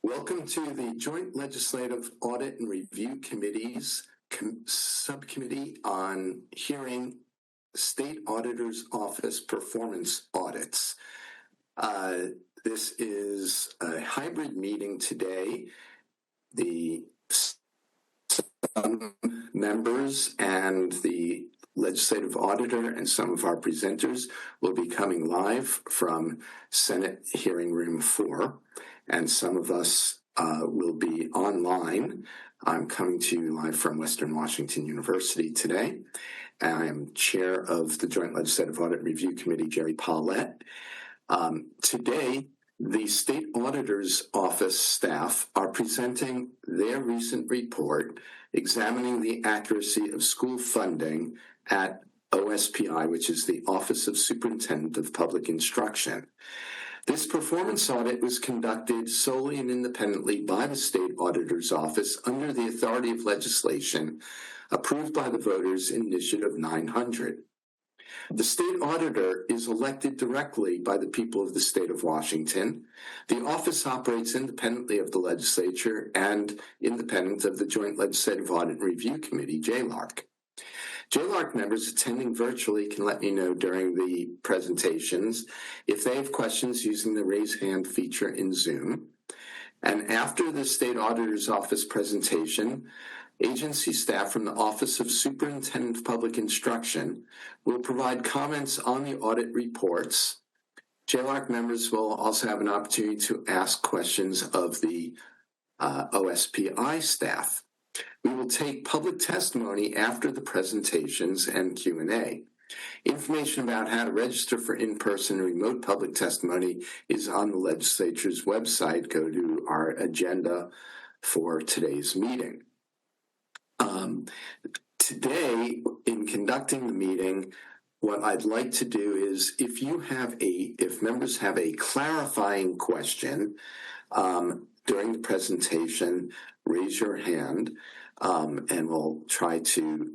Welcome to the Joint Legislative Audit and Review Committee's subcommittee on hearing State Auditor's Office Performance Audits. This is a hybrid meeting today. The members and the legislative auditor and some of our presenters will be coming live from Senate Hearing Room 4, and some of us will be online. I'm coming to you live from Western Washington University today. I am chair of the Joint Legislative Audit Review Committee, Jerry Paulette. Today, the State Auditor's Office staff are presenting their recent report examining the accuracy of school funding at OSPI, which is the Office of Superintendent of Public Instruction. This performance audit was conducted solely and independently by the State Auditor's Office under the authority of legislation approved by the voters in Initiative 900. The state auditor is elected directly by the people of the state of Washington. The office operates independently of the legislature and independent of the Joint Legislative Audit and Review Committee, JLARC. JLARC members attending virtually can let me know during the presentations if they have questions using the raise hand feature in Zoom. And after the State Auditor's Office presentation, agency staff from the Office of Superintendent of Public Instruction will provide comments on the audit reports. JLARC members will also have an opportunity to ask questions of the OSPI staff. We will take public testimony after the presentations and Q&A. Information about how to register for in-person and remote public testimony is on the legislature's website. Go to our agenda for today's meeting. Today, in conducting the meeting, what I'd like to do is if members have a clarifying question during the presentation, raise your hand, and we'll try to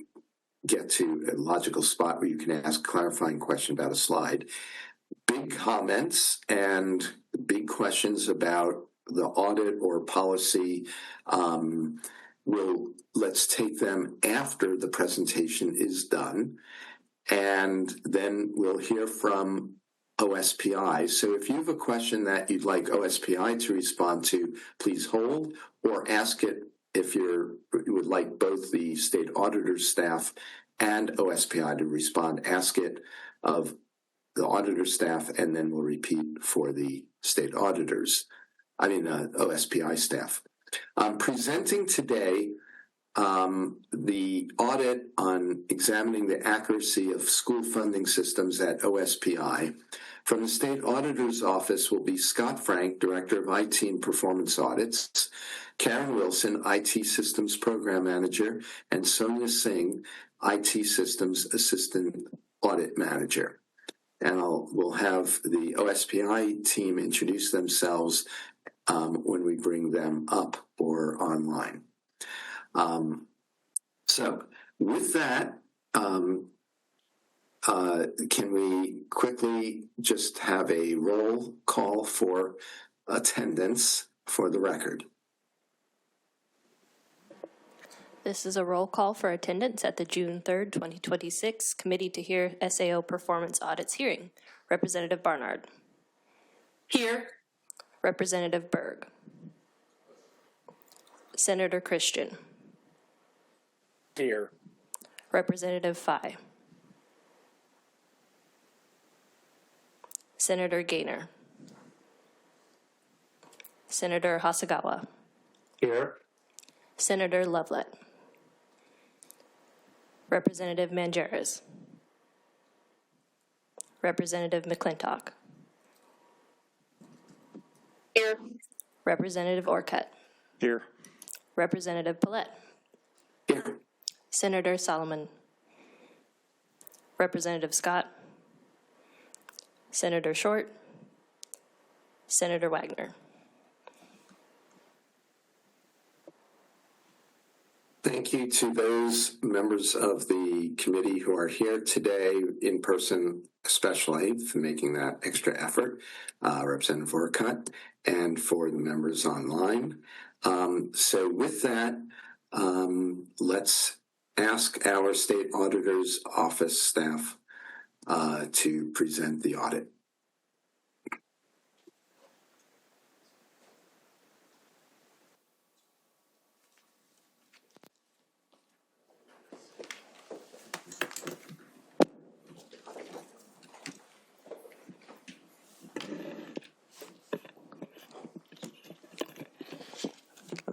get to a logical spot where you can ask a clarifying question about a slide. Big comments and big questions about the audit or policy, let's take them after the presentation is done, and then we'll hear from OSPI. So if you have a question that you'd like OSPI to respond to, please hold, or ask it if you would like both the state auditor's staff and OSPI to respond. Ask it of the auditor's staff, and then we'll repeat for the state OSPI staff. Presenting today the audit on examining the accuracy of school funding systems at OSPI. From the State Auditor's Office will be Scott Frank, Director of IT and Performance Audits, Karen Wilson, IT Systems Program Manager, and Sonia Singh, IT Systems Assistant Audit Manager. And we'll have the OSPI team introduce themselves when we bring them up or online. So with that, can we quickly just have a roll call for attendance for the record? This is a roll call for attendance at the June 3rd, 2026 Committee to Hear SAO Performance Audits hearing. Representative Barnard. Here. Representative Berg. Senator Christian. Here. Representative Fye. Senator Gaynor. Senator Hasagawa. Here. Senator Lovelet. Representative Mangeras. Representative McClintock. Here. Representative Orcutt. Here. Representative Paulette. Here. Senator Solomon. Representative Scott. Senator Short. Senator Wagner. Thank you to those members of the committee who are here today in person, especially for making that extra effort, Representative Orcutt, and for the members online. So with that, let's ask our state auditor's office staff to present the audit.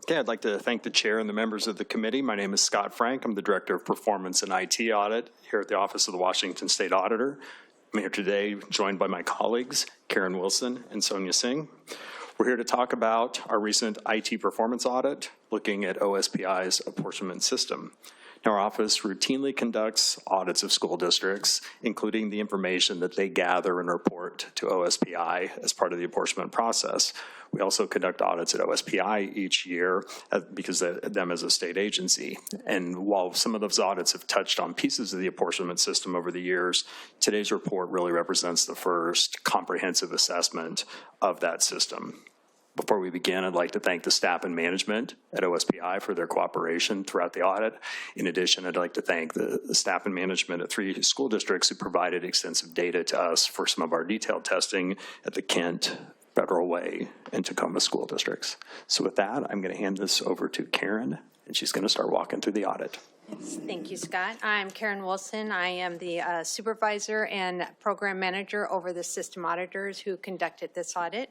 Okay, I'd like to thank the chair and the members of the committee. My name is Scott Frank. I'm the Director of Performance and IT Audit here at the Office of the Washington State Auditor. I'm here today joined by my colleagues, Karen Wilson and Sonia Singh. We're here to talk about our recent IT performance audit, looking at OSPI's apportionment system. Now, our office routinely conducts audits of school districts, including the information that they gather and report to OSPI as part of the apportionment process. We also conduct audits at OSPI each year because of them as a state agency. And while some of those audits have touched on pieces of the apportionment system over the years, today's report really represents the first comprehensive assessment of that system. Before we begin, I'd like to thank the staff and management at OSPI for their cooperation throughout the audit. In addition, I'd like to thank the staff and management at 3 school districts who provided extensive data to us for some of our detailed testing at the Kent, Federal Way, and Tacoma school districts. So with that, I'm going to hand this over to Karen, and she's going to start walking through the audit. Yes, thank you, Scott. I'm Karen Wilson. I am the supervisor and program manager over the system auditors who conducted this audit.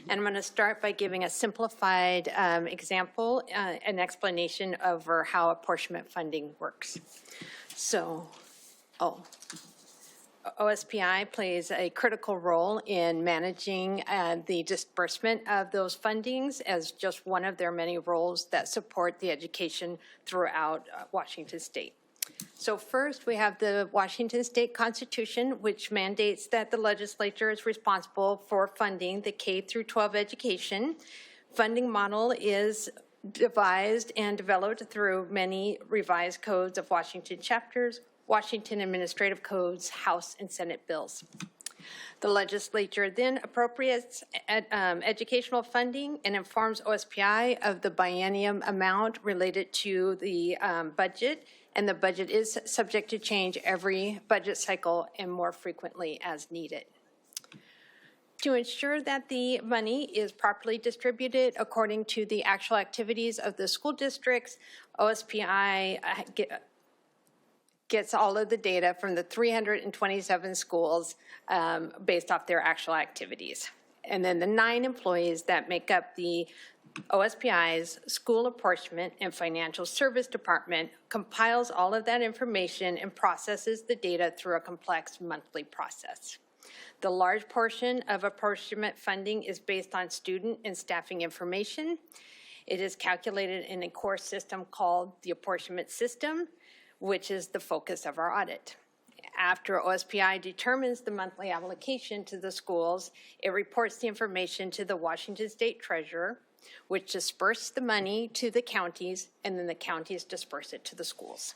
And I'm going to start by giving a simplified example, an explanation over how apportionment funding works. So, OSPI plays a critical role in managing the disbursement of those fundings as just one of their many roles that support the education throughout Washington State. So first, we have the Washington State Constitution, which mandates that the legislature is responsible for funding the K through 12 education. Funding model is devised and developed through many revised codes of Washington chapters, Washington administrative codes, House and Senate bills. The legislature then appropriates educational funding and informs OSPI of the biennium amount related to the budget, and the budget is subject to change every budget cycle and more frequently as needed. To ensure that the money is properly distributed according to the actual activities of the school districts, OSPI gets all of the data from the 327 schools based off their actual activities. And then the 9 employees that make up the OSPI's School Apportionment and Financial Service Department compiles all of that information and processes the data through a complex monthly process. The large portion of apportionment funding is based on student and staffing information. It is calculated in a core system called the apportionment system, which is the focus of our audit. After OSPI determines the monthly allocation to the schools, it reports the information to the Washington State Treasurer, which disperses the money to the counties, and then the counties disperse it to the schools.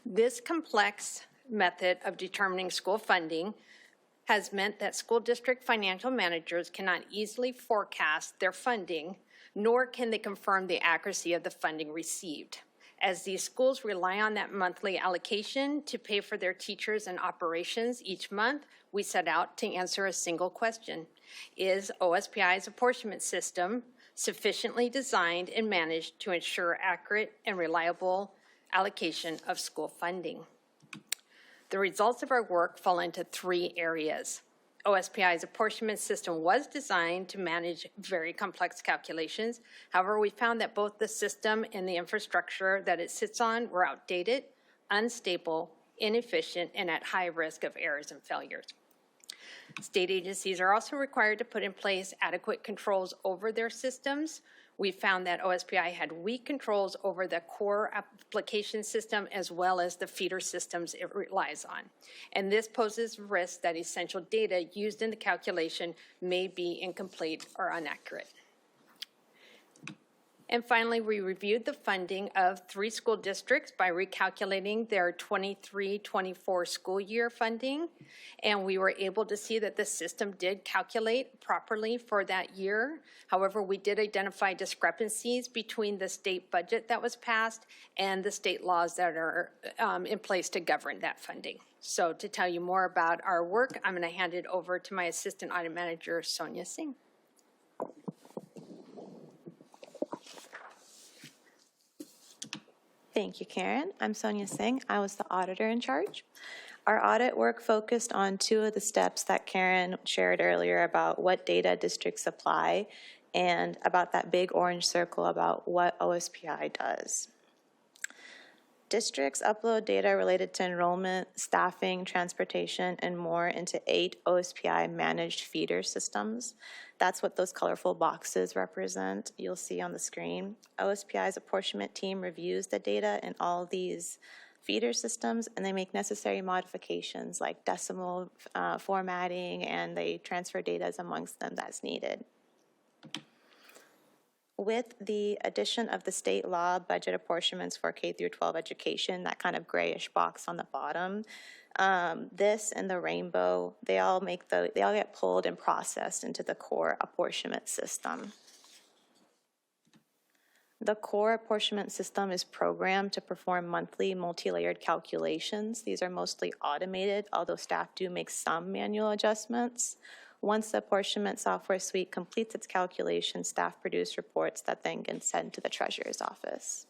This complex method of determining school funding has meant that school district financial managers cannot easily forecast their funding, nor can they confirm the accuracy of the funding received. As these schools rely on that monthly allocation to pay for their teachers and operations each month, we set out to answer a single question. Is OSPI's apportionment system sufficiently designed and managed to ensure accurate and reliable allocation of school funding? The results of our work fall into 3 areas. OSPI's apportionment system was designed to manage very complex calculations. However, we found that both the system and the infrastructure that it sits on were outdated, unstable, inefficient, and at high risk of errors and failures. State agencies are also required to put in place adequate controls over their systems. We found that OSPI had weak controls over the core application system as well as the feeder systems it relies on. And this poses risk that essential data used in the calculation may be incomplete or inaccurate. And finally, we reviewed the funding of 3 school districts by recalculating their 23-24 school year funding. And we were able to see that the system did calculate properly for that year. However, we did identify discrepancies between the state budget that was passed and the state laws that are in place to govern that funding. So to tell you more about our work, I'm going to hand it over to my Assistant Audit Manager, Sonia Singh. Thank you, Karen. I'm Sonia Singh. I was the auditor in charge. Our audit work focused on 2 of the steps that Karen shared earlier about what data districts apply and about that big orange circle about what OSPI does. Districts upload data related to enrollment, staffing, transportation, and more into 8 OSPI managed feeder systems. That's what those colorful boxes represent. You'll see on the screen. OSPI's apportionment team reviews the data in all these feeder systems, and they make necessary modifications like decimal formatting, and they transfer data amongst them that's needed. With the addition of the state law budget apportionments for K through 12 education, that kind of grayish box on the bottom, this and the rainbow, they all get pulled and processed into the core apportionment system. The core apportionment system is programmed to perform monthly multi-layered calculations. These are mostly automated, although staff do make some manual adjustments. Once the apportionment software suite completes its calculations, staff produce reports that then get sent to the treasurer's office.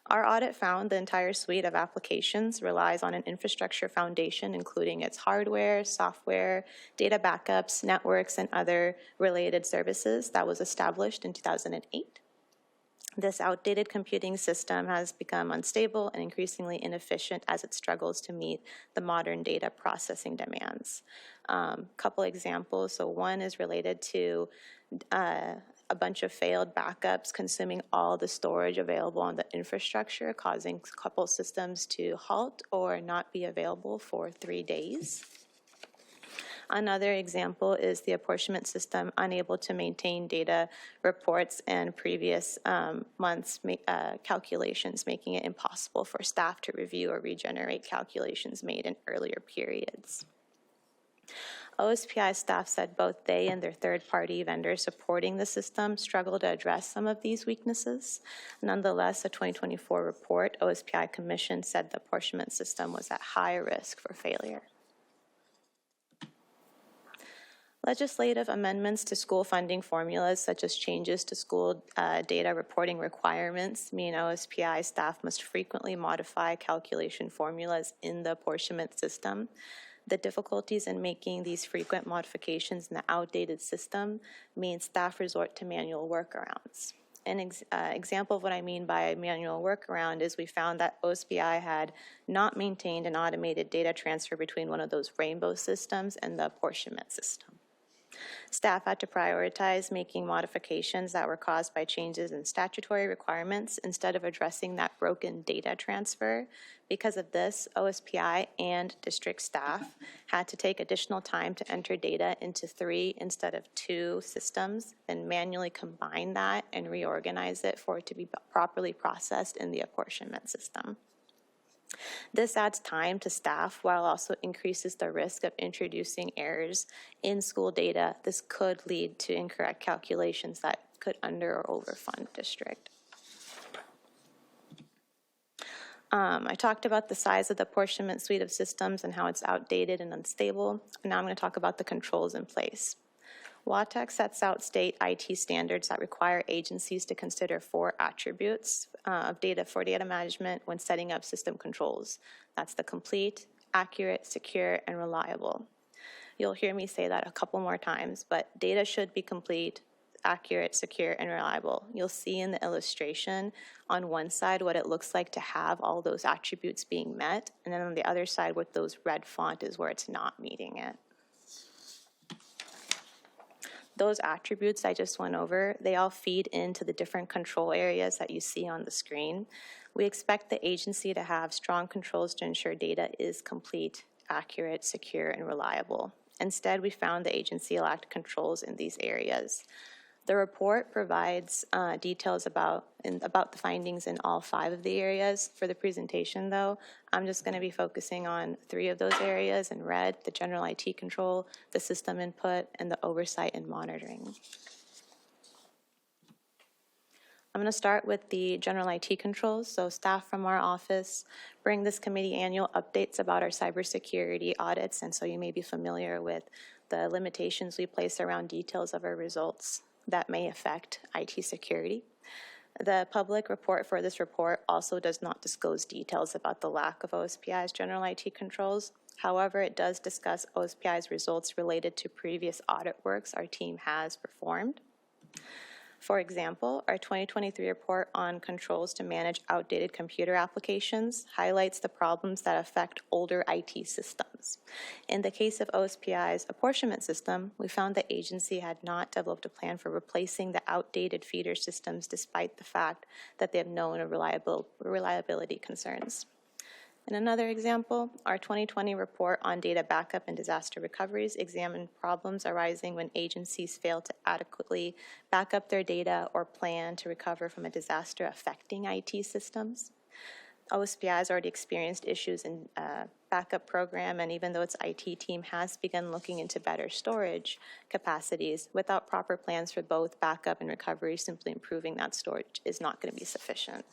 Our audit found the entire suite of applications relies on an infrastructure foundation, including its hardware, software, data backups, networks, and other related services that was established in 2008. This outdated computing system has become unstable and increasingly inefficient as it struggles to meet the modern data processing demands. Couple examples. So one is related to a bunch of failed backups consuming all the storage available on the infrastructure, causing a couple systems to halt or not be available for 3 days. Another example is the apportionment system unable to maintain data reports and previous months' calculations, making it impossible for staff to review or regenerate calculations made in earlier periods. OSPI staff said both they and their third-party vendors supporting the system struggle to address some of these weaknesses. Nonetheless, a 2024 report OSPI commissioned said the apportionment system was at high risk for failure. Legislative amendments to school funding formulas, such as changes to school data reporting requirements, mean OSPI staff must frequently modify calculation formulas in the apportionment system. The difficulties in making these frequent modifications in the outdated system means staff resort to manual workarounds. An example of what I mean by manual workaround is we found that OSPI had not maintained an automated data transfer between one of those rainbow systems and the apportionment system. Staff had to prioritize making modifications that were caused by changes in statutory requirements instead of addressing that broken data transfer. Because of this, OSPI and district staff had to take additional time to enter data into 3 instead of 2 systems, then manually combine that and reorganize it for it to be properly processed in the apportionment system. This adds time to staff while also increases the risk of introducing errors in school data. This could lead to incorrect calculations that could under or overfund district. I talked about the size of the apportionment suite of systems and how it's outdated and unstable. Now I'm going to talk about the controls in place. WATEC sets out state IT standards that require agencies to consider 4 attributes of data for data management when setting up system controls. That's the complete, accurate, secure, and reliable. You'll hear me say that a couple more times, but data should be complete, accurate, secure, and reliable. You'll see in the illustration on one side what it looks like to have all those attributes being met, and then on the other side with those red font is where it's not meeting it. Those attributes I just went over, they all feed into the different control areas that you see on the screen. We expect the agency to have strong controls to ensure data is complete, accurate, secure, and reliable. Instead, we found the agency lacked controls in these areas. The report provides details about the findings in all 5 of the areas. For the presentation, though, I'm just going to be focusing on 3 of those areas in red: the general IT control, the system input, and the oversight and monitoring. I'm going to start with the general IT controls. So staff from our office bring this committee annual updates about our cybersecurity audits, and so you may be familiar with the limitations we place around details of our results that may affect IT security. The public report for this report also does not disclose details about the lack of OSPI's general IT controls. However, it does discuss OSPI's results related to previous audit works our team has performed. For example, our 2023 report on controls to manage outdated computer applications highlights the problems that affect older IT systems. In the case of OSPI's apportionment system, we found the agency had not developed a plan for replacing the outdated feeder systems despite the fact that they have known reliability concerns. In another example, our 2020 report on data backup and disaster recoveries examined problems arising when agencies fail to adequately back up their data or plan to recover from a disaster affecting IT systems. OSPI has already experienced issues in backup program, and even though its IT team has begun looking into better storage capacities, without proper plans for both backup and recovery, simply improving that storage is not going to be sufficient.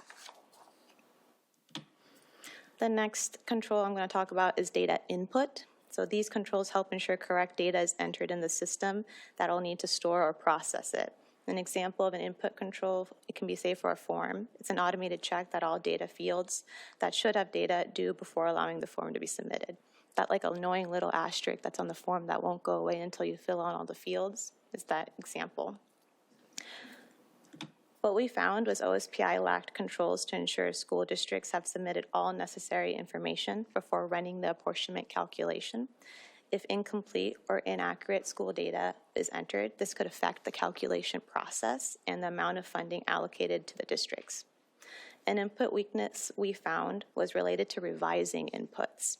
The next control I'm going to talk about is data input. So these controls help ensure correct data is entered in the system that will need to store or process it. An example of an input control, it can be, say, for a form. It's an automated check that all data fields that should have data do before allowing the form to be submitted. That like annoying little asterisk that's on the form that won't go away until you fill out all the fields is that example. What we found was OSPI lacked controls to ensure school districts have submitted all necessary information before running the apportionment calculation. If incomplete or inaccurate school data is entered, this could affect the calculation process and the amount of funding allocated to the districts. An input weakness we found was related to revising inputs.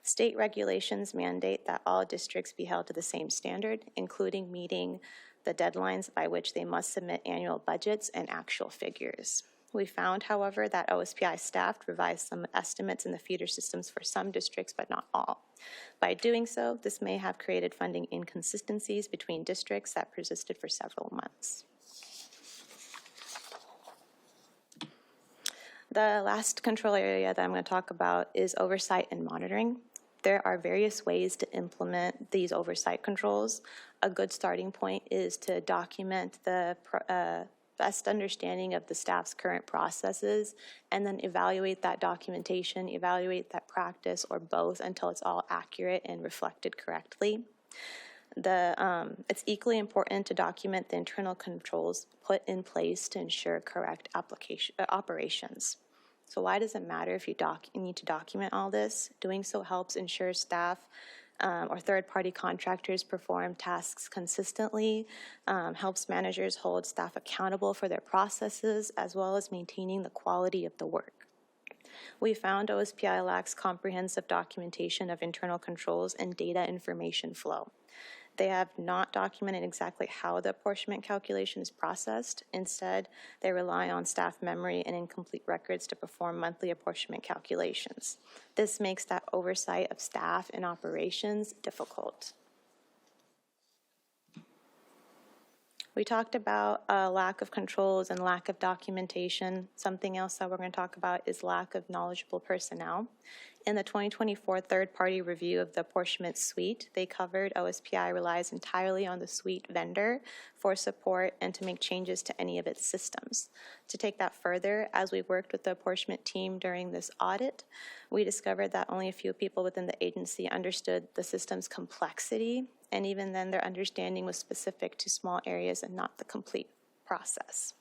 State regulations mandate that all districts be held to the same standard, including meeting the deadlines by which they must submit annual budgets and actual figures. We found, however, that OSPI staff revised some estimates in the feeder systems for some districts, but not all. By doing so, this may have created funding inconsistencies between districts that persisted for several months. The last control area that I'm going to talk about is oversight and monitoring. There are various ways to implement these oversight controls. A good starting point is to document the best understanding of the staff's current processes, and then evaluate that documentation, evaluate that practice, or both until it's all accurate and reflected correctly. It's equally important to document the internal controls put in place to ensure correct operations. So why does it matter if you need to document all this? Doing so helps ensure staff or third-party contractors perform tasks consistently, helps managers hold staff accountable for their processes, as well as maintaining the quality of the work. We found OSPI lacks comprehensive documentation of internal controls and data information flow. They have not documented exactly how the apportionment calculation is processed. Instead, they rely on staff memory and incomplete records to perform monthly apportionment calculations. This makes that oversight of staff and operations difficult. We talked about lack of controls and lack of documentation. Something else that we're going to talk about is lack of knowledgeable personnel. In the 2024 third-party review of the apportionment suite, they covered OSPI relies entirely on the suite vendor for support and to make changes to any of its systems. To take that further, as we worked with the apportionment team during this audit, we discovered that only a few people within the agency understood the system's complexity, and even then their understanding was specific to small areas and not the complete process.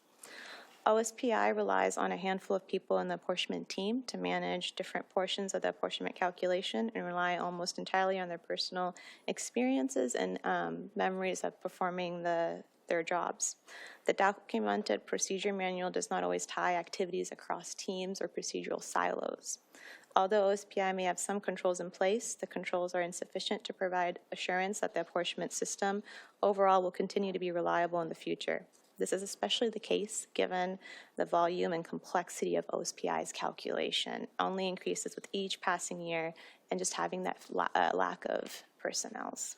OSPI relies on a handful of people in the apportionment team to manage different portions of the apportionment calculation and rely almost entirely on their personal experiences and memories of performing their jobs. The documented procedure manual does not always tie activities across teams or procedural silos. Although OSPI may have some controls in place, the controls are insufficient to provide assurance that the apportionment system overall will continue to be reliable in the future. This is especially the case given the volume and complexity of OSPI's calculation only increases with each passing year and just having that lack of personnels.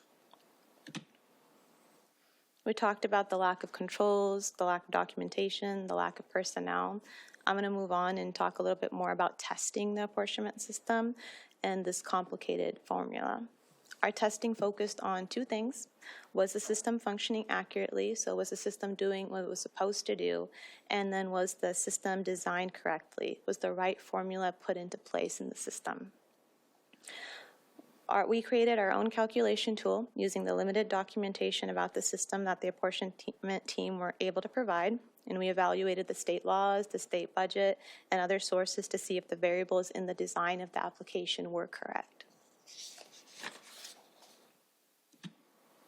We talked about the lack of controls, the lack of documentation, the lack of personnel. I'm going to move on and talk a little bit more about testing the apportionment system and this complicated formula. Our testing focused on two things. Was the system functioning accurately? So was the system doing what it was supposed to do? And then was the system designed correctly? Was the right formula put into place in the system? We created our own calculation tool using the limited documentation about the system that the apportionment team were able to provide. And we evaluated the state laws, the state budget, and other sources to see if the variables in the design of the application were correct.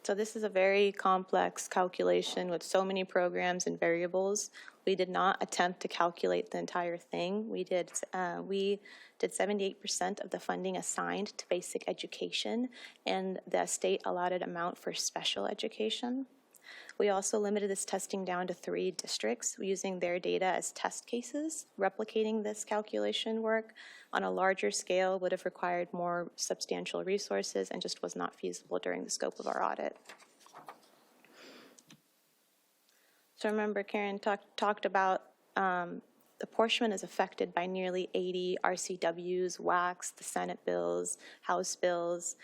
So this is a very complex calculation with so many programs and variables. We did not attempt to calculate the entire thing. We did 78% of the funding assigned to basic education and the state allotted amount for special education. We also limited this testing down to 3 districts using their data as test cases. Replicating this calculation work on a larger scale would have required more substantial resources and just was not feasible during the scope of our audit. So remember, Karen talked about apportionment is affected by nearly 80 RCWs, WACs, the Senate bills, House bills,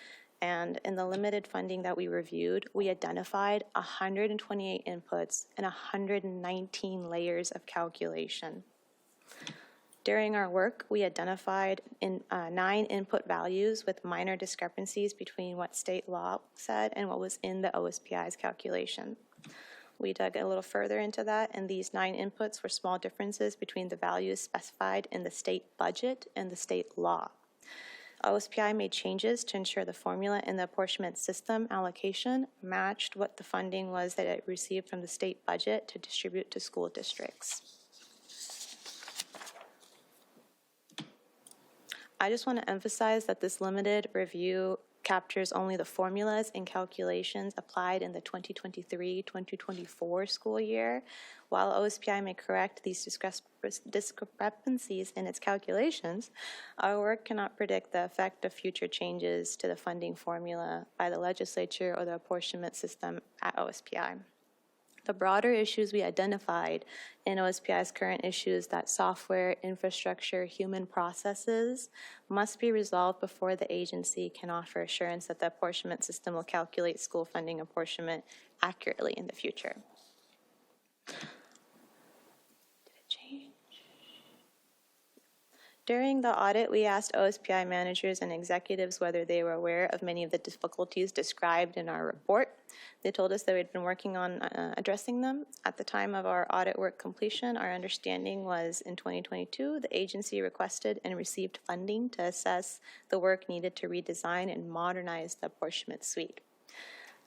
and in the limited funding that we reviewed, we identified 128 inputs and 119 layers of calculation. During our work, we identified 9 input values with minor discrepancies between what state law said and what was in the OSPI's calculation. We dug a little further into that, and these 9 inputs were small differences between the values specified in the state budget and the state law. OSPI made changes to ensure the formula in the apportionment system allocation matched what the funding was that it received from the state budget to distribute to school districts. I just want to emphasize that this limited review captures only the formulas and calculations applied in the 2023-2024 school year. While OSPI may correct these discrepancies in its calculations, our work cannot predict the effect of future changes to the funding formula by the legislature or the apportionment system at OSPI. The broader issues we identified in OSPI's current issues that software, infrastructure, human processes must be resolved before the agency can offer assurance that the apportionment system will calculate school funding apportionment accurately in the future. During the audit, we asked OSPI managers and executives whether they were aware of many of the difficulties described in our report. They told us that we'd been working on addressing them. At the time of our audit work completion, our understanding was in 2022, the agency requested and received funding to assess the work needed to redesign and modernize the apportionment suite.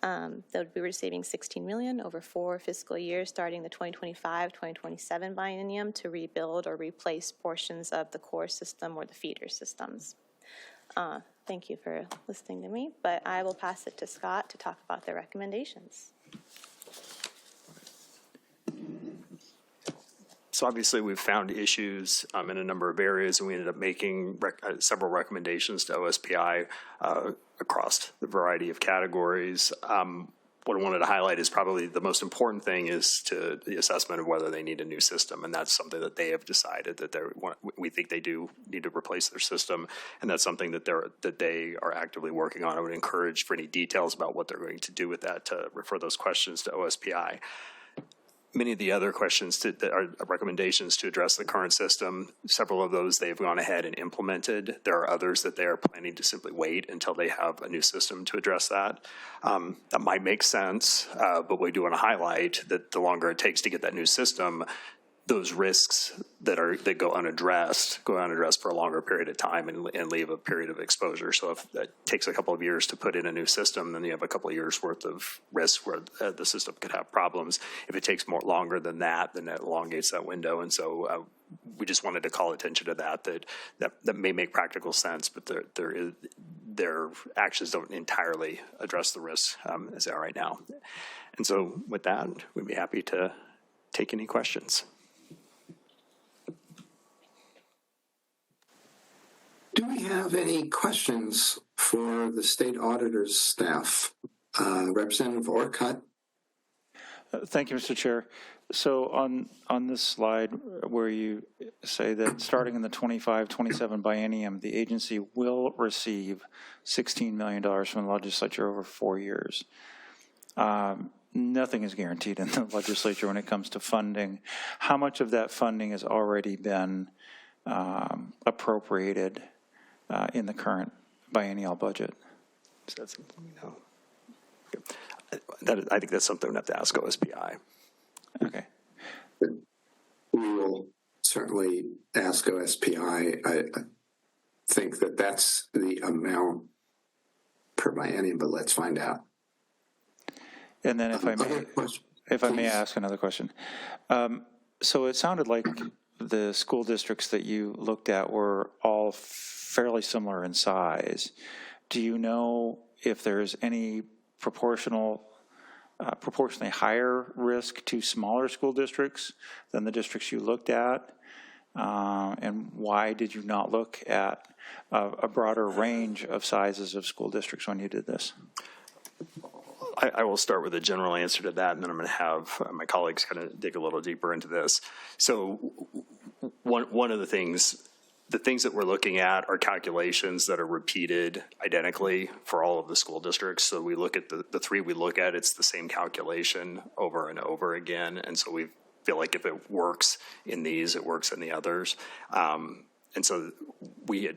They would be receiving $16 million over 4 fiscal years starting the 2025-2027 biennium to rebuild or replace portions of the core system or the feeder systems. Thank you for listening to me, but I will pass it to Scott to talk about the recommendations. So obviously we've found issues in a number of areas, and we ended up making several recommendations to OSPI across the variety of categories. What I wanted to highlight is probably the most important thing is to the assessment of whether they need a new system, and that's something that they have decided that we think they do need to replace their system, and that's something that they are actively working on. I would encourage for any details about what they're going to do with that to refer those questions to OSPI. Many of the other questions that are recommendations to address the current system, several of those they've gone ahead and implemented. There are others that they are planning to simply wait until they have a new system to address that. That might make sense, but we do want to highlight that the longer it takes to get that new system, those risks that go unaddressed for a longer period of time and leave a period of exposure. So if that takes a couple of years to put in a new system, then you have a couple of years worth of risk where the system could have problems. If it takes longer than that, then it elongates that window. And so we just wanted to call attention to that may make practical sense, but their actions don't entirely address the risks as they are right now. And so with that, we'd be happy to take any questions. Do we have any questions for the state auditor's staff? Representative Orcutt? Thank you, Mr. Chair. So on this slide where you say that starting in the 25-27 biennium, the agency will receive $16 million from the legislature over 4 years. Nothing is guaranteed in the legislature when it comes to funding. How much of that funding has already been appropriated in the current biennial budget? Is that something we know? I think that's something we have to ask OSPI. Okay. We will certainly ask OSPI. I think that that's the amount per biennium, but let's find out. And then if I may ask another question. So it sounded like the school districts that you looked at were all fairly similar in size. Do you know if there's any proportionally higher risk to smaller school districts than the districts you looked at? And why did you not look at a broader range of sizes of school districts when you did this? I will start with a general answer to that, and then I'm going to have my colleagues kind of dig a little deeper into this. So one of the things that we're looking at are calculations that are repeated identically for all of the school districts. So we look at the three we look at, it's the same calculation over and over again. And so we feel like if it works in these, it works in the others. And so we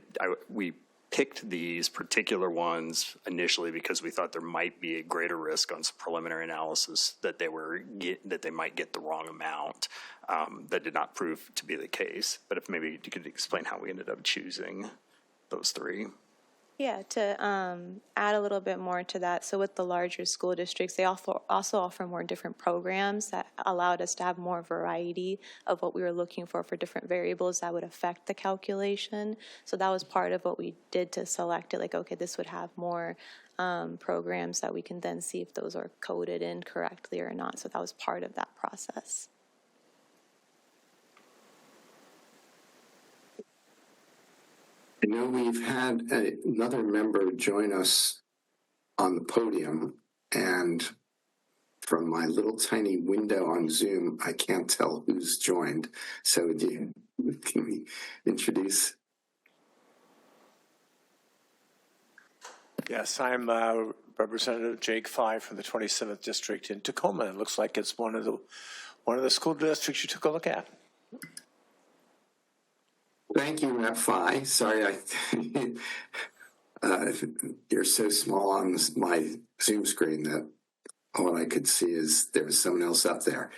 picked these particular ones initially because we thought there might be a greater risk on some preliminary analysis that they might get the wrong amount. That did not prove to be the case. But if maybe you could explain how we ended up choosing those three. Yeah, to add a little bit more to that, so with the larger school districts, they also offer more different programs that allowed us to have more variety of what we were looking for different variables that would affect the calculation. So that was part of what we did to select it, like, okay, this would have more programs that we can then see if those are coded in correctly or not. So that was part of that process. I know we've had another member join us on the podium, and from my little tiny window on Zoom, I can't tell who's joined. So can we introduce? Yes, I'm Representative Jake Fye from the 27th District in Tacoma. It looks like it's one of the school districts you took a look at. Thank you, Rep. Fye. Sorry, you're so small on my Zoom screen that all I could see is there was someone else up there.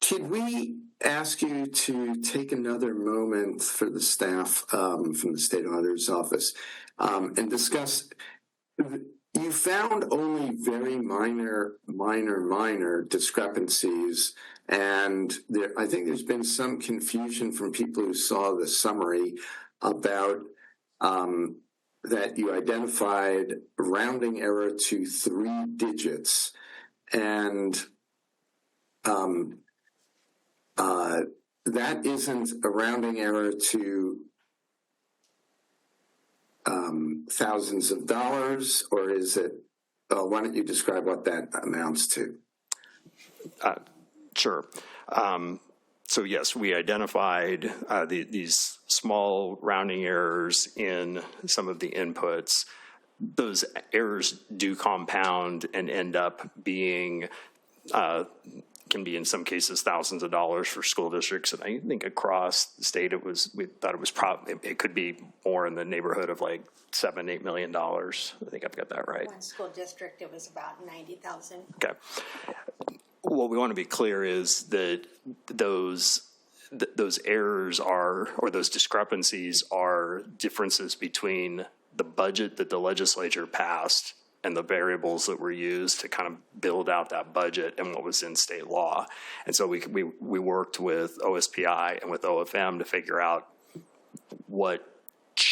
Could we ask you to take another moment for the staff from the State Auditor's Office and discuss? You found only very minor discrepancies, and I think there's been some confusion from people who saw the summary about that you identified rounding error to 3 digits, and that isn't a rounding error to thousands of dollars, or is it? Why don't you describe what that amounts to? Sure. So yes, we identified these small rounding errors in some of the inputs. Those errors do compound and end up being can be in some cases thousands of dollars for school districts, and I think across the state we thought it could be more in the neighborhood of like $7-8 million. I think I've got that right. One school district, it was about 90,000. Okay. What we want to be clear is that those errors or those discrepancies are differences between the budget that the legislature passed and the variables that were used to kind of build out that budget and what was in state law. And so we worked with OSPI and with OFM to figure out what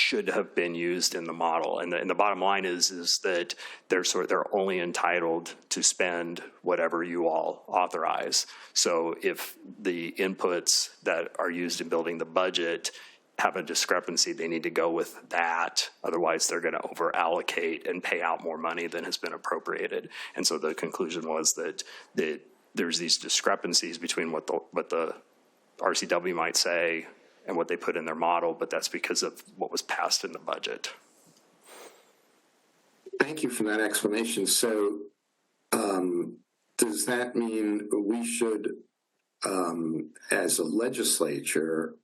should have been used in the model. And the bottom line is that they're only entitled to spend whatever you all authorize. So if the inputs that are used in building the budget have a discrepancy, they need to go with that. Otherwise, they're going to over allocate and pay out more money than has been appropriated. And so the conclusion was that there's these discrepancies between what the RCW might say and what they put in their model, but that's because of what was passed in the budget. Thank you for that explanation. So does that mean we should, as a legislature,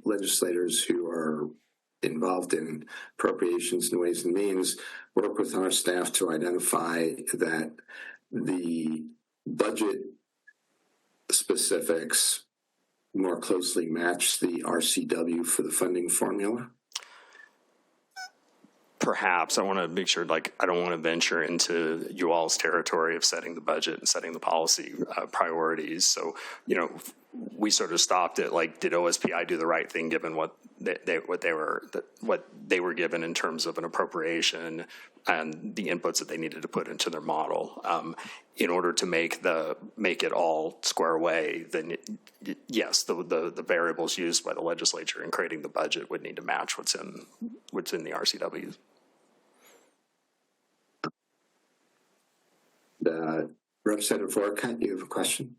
legislators who are involved in appropriations and ways and means, work with our staff to identify that the budget specifics more closely match the RCW for the funding formula? Perhaps. I want to make sure, I don't want to venture into you all's territory of setting the budget and setting the policy priorities. So, we sort of stopped at did OSPI do the right thing given what they were given in terms of an appropriation and the inputs that they needed to put into their model. In order to make it all square away, then yes, the variables used by the legislature in creating the budget would need to match what's in the RCWs. Representative Orcutt, you have a question?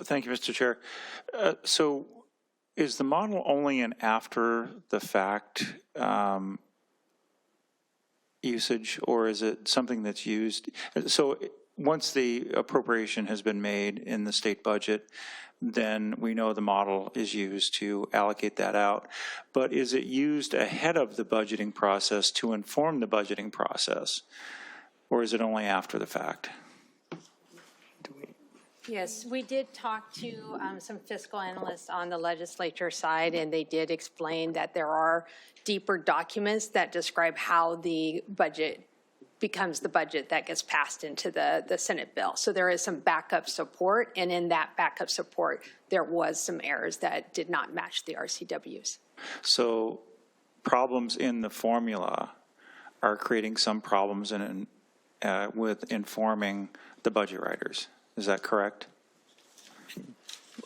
Thank you, Mr. Chair. So is the model only an after the fact usage, or is it something that's used? So once the appropriation has been made in the state budget, then we know the model is used to allocate that out. But is it used ahead of the budgeting process to inform the budgeting process, or is it only after the fact? Yes, we did talk to some fiscal analysts on the legislature side, and they did explain that there are deeper documents that describe how the budget becomes the budget that gets passed into the Senate bill. So there is some backup support, and in that backup support, there was some errors that did not match the RCWs. So problems in the formula are creating some problems with informing the budget writers. Is that correct?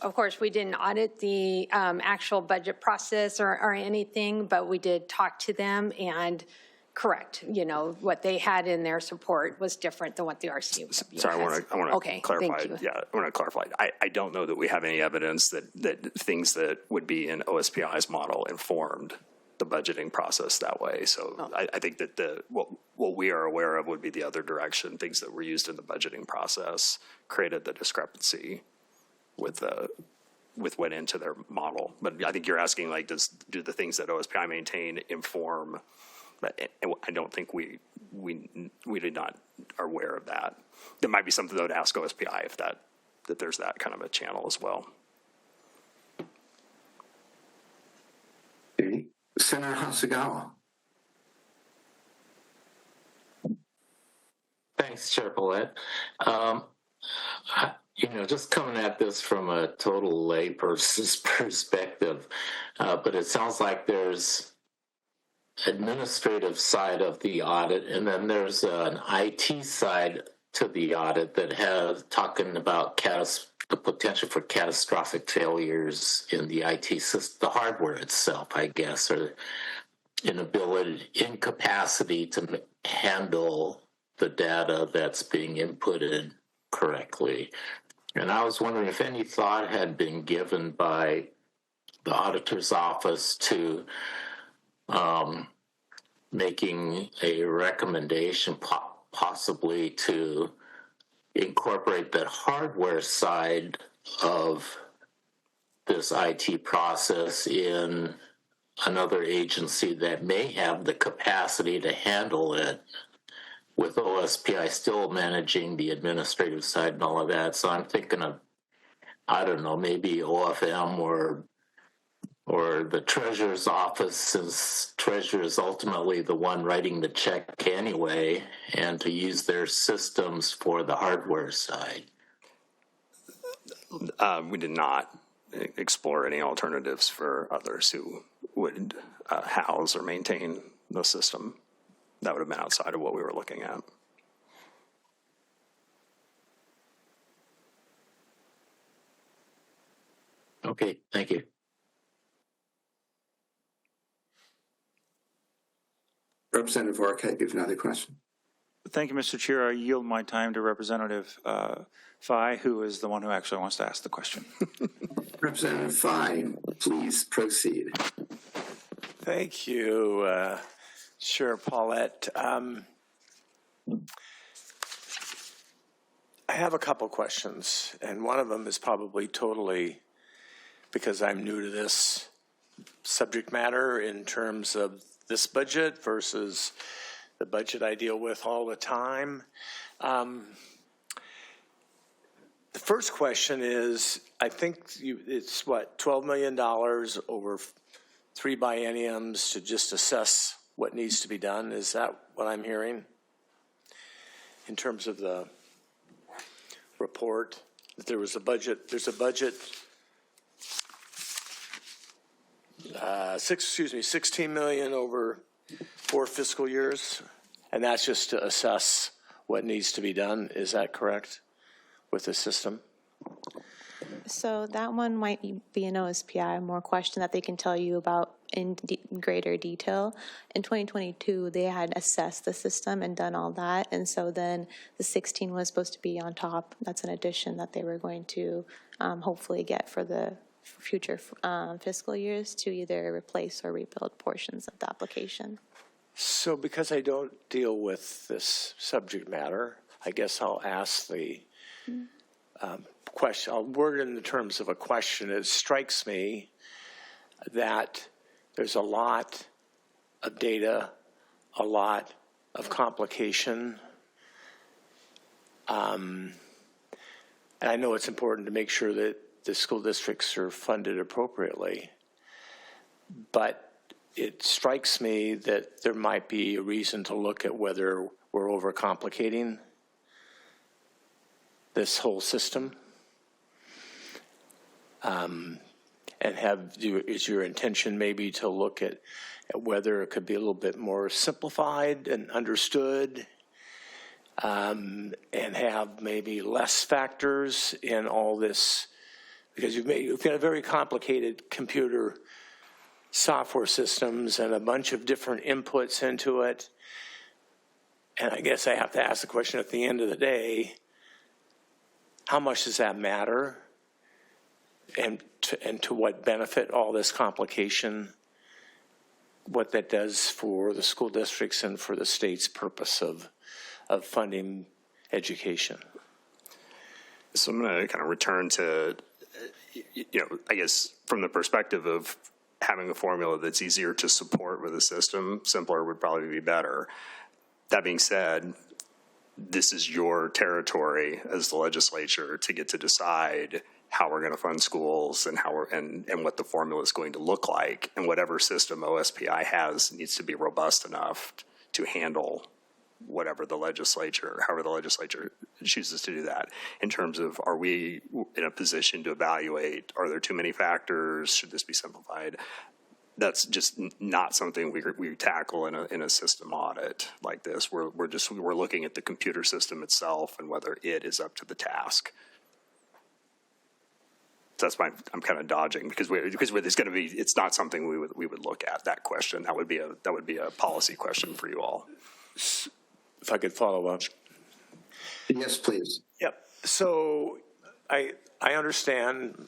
Of course, we didn't audit the actual budget process or anything, but we did talk to them, and correct, what they had in their support was different than what the RCW has. Sorry, I want to clarify. Thank you. Yeah, I want to clarify. I don't know that we have any evidence that things that would be in OSPI's model informed the budgeting process that way. So I think that what we are aware of would be the other direction. Things that were used in the budgeting process created the discrepancy with what went into their model. But I think you're asking, do the things that OSPI maintain inform? But I don't think we did not are aware of that. There might be something though to ask OSPI if that there's that kind of a channel as well. Okay. Senator Hasagawa. Thanks, Chair Paulette. Just coming at this from a total layperson's perspective, but it sounds like there's administrative side of the audit, and then there's an IT side to the audit that has talking about the potential for catastrophic failures in the IT system, the hardware itself, I guess, or incapacity to handle the data that's being inputted correctly. And I was wondering if any thought had been given by the auditor's office to making a recommendation possibly to incorporate the hardware side of this IT process in another agency that may have the capacity to handle it, with OSPI still managing the administrative side and all of that. So I'm thinking of, I don't know, maybe OFM or the treasurer's office, since treasurer is ultimately the one writing the check anyway, and to use their systems for the hardware side. We did not explore any alternatives for others who would house or maintain the system. That would have been outside of what we were looking at. Okay, thank you. Representative Orcutt, you have another question? Thank you, Mr. Chair. I yield my time to Representative Fye, who is the one who actually wants to ask the question. Representative Fye, please proceed. Thank you, Chair Paulette. I have a couple questions, and one of them is probably totally because I'm new to this subject matter in terms of this budget versus the budget I deal with all the time. The first question is, I think it's what, $12 million over 3 bienniums to just assess what needs to be done. Is that what I'm hearing? In terms of the report, that there was a budget, there's a budget, 16 million over 4 fiscal years, and that's just to assess what needs to be done. Is that correct with the system? So that one might be an OSPI more question that they can tell you about in greater detail. In 2022, they had assessed the system and done all that, and so then the 16 was supposed to be on top. That's an addition that they were going to hopefully get for the future fiscal years to either replace or rebuild portions of the application. So because I don't deal with this subject matter, I guess I'll ask the question. I'll word it in the terms of a question. It strikes me that there's a lot of data, a lot of complication. And I know it's important to make sure that the school districts are funded appropriately, but it strikes me that there might be a reason to look at whether we're overcomplicating this whole system. And is your intention maybe to look at whether it could be a little bit more simplified and understood, and have maybe less factors in all this? Because you've got a very complicated computer software systems and a bunch of different inputs into it. And I guess I have to ask the question at the end of the day, how much does that matter? And to what benefit all this complication, what that does for the school districts and for the state's purpose of funding education? So I'm going to kind of return to, I guess from the perspective of having a formula that's easier to support with a system, simpler would probably be better. That being said, this is your territory as the legislature to get to decide how we're going to fund schools and how and what the formula is going to look like. And whatever system OSPI has needs to be robust enough to handle whatever the legislature, however the legislature chooses to do that. In terms of, are we in a position to evaluate, are there too many factors? Should this be simplified? That's just not something we tackle in a system audit like this. We're looking at the computer system itself and whether it is up to the task. So that's why I'm kind of dodging because there's going to be, it's not something we would look at. That question, that would be a policy question for you all. If I could follow up. Yes, please. Yep. So I understand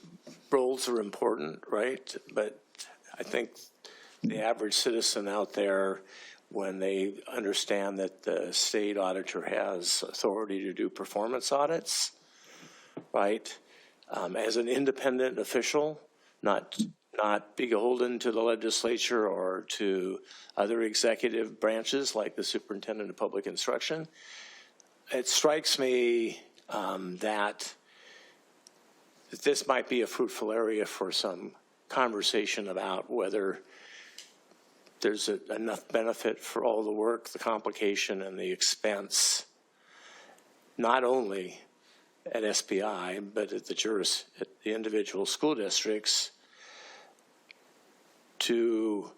roles are important, right? But I think the average citizen out there, when they understand that the state auditor has authority to do performance audits, right? As an independent official, not beholden to the legislature or to other executive branches like the Superintendent of Public Instruction, it strikes me that this might be a fruitful area for some conversation about whether there's enough benefit for all the work, the complication, and the expense, not only at SPI, but at the individual school districts to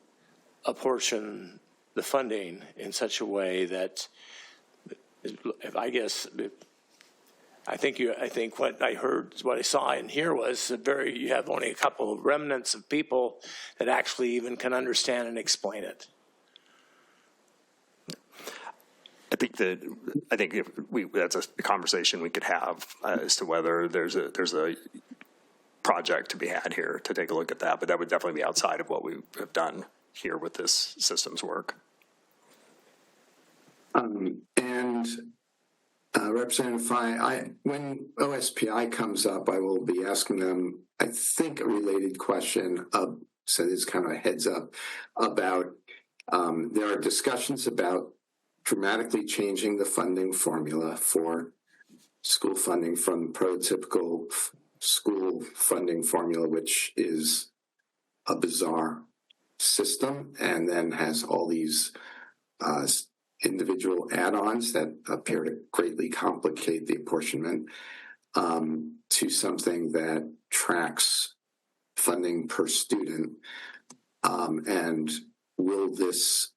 apportion the funding in such a way that, I think what I heard, what I saw in here was you have only a couple of remnants of people that actually even can understand and explain it. I think if that's a conversation we could have as to whether there's a project to be had here to take a look at that, but that would definitely be outside of what we have done here with this systems work. Representative Fye, when OSPI comes up, I will be asking them, I think, a related question. So this kind of a heads up about there are discussions about dramatically changing the funding formula for school funding from prototypical school funding formula, which is a bizarre system and then has all these individual add-ons that appear to greatly complicate the apportionment, to something that tracks funding per student. And will this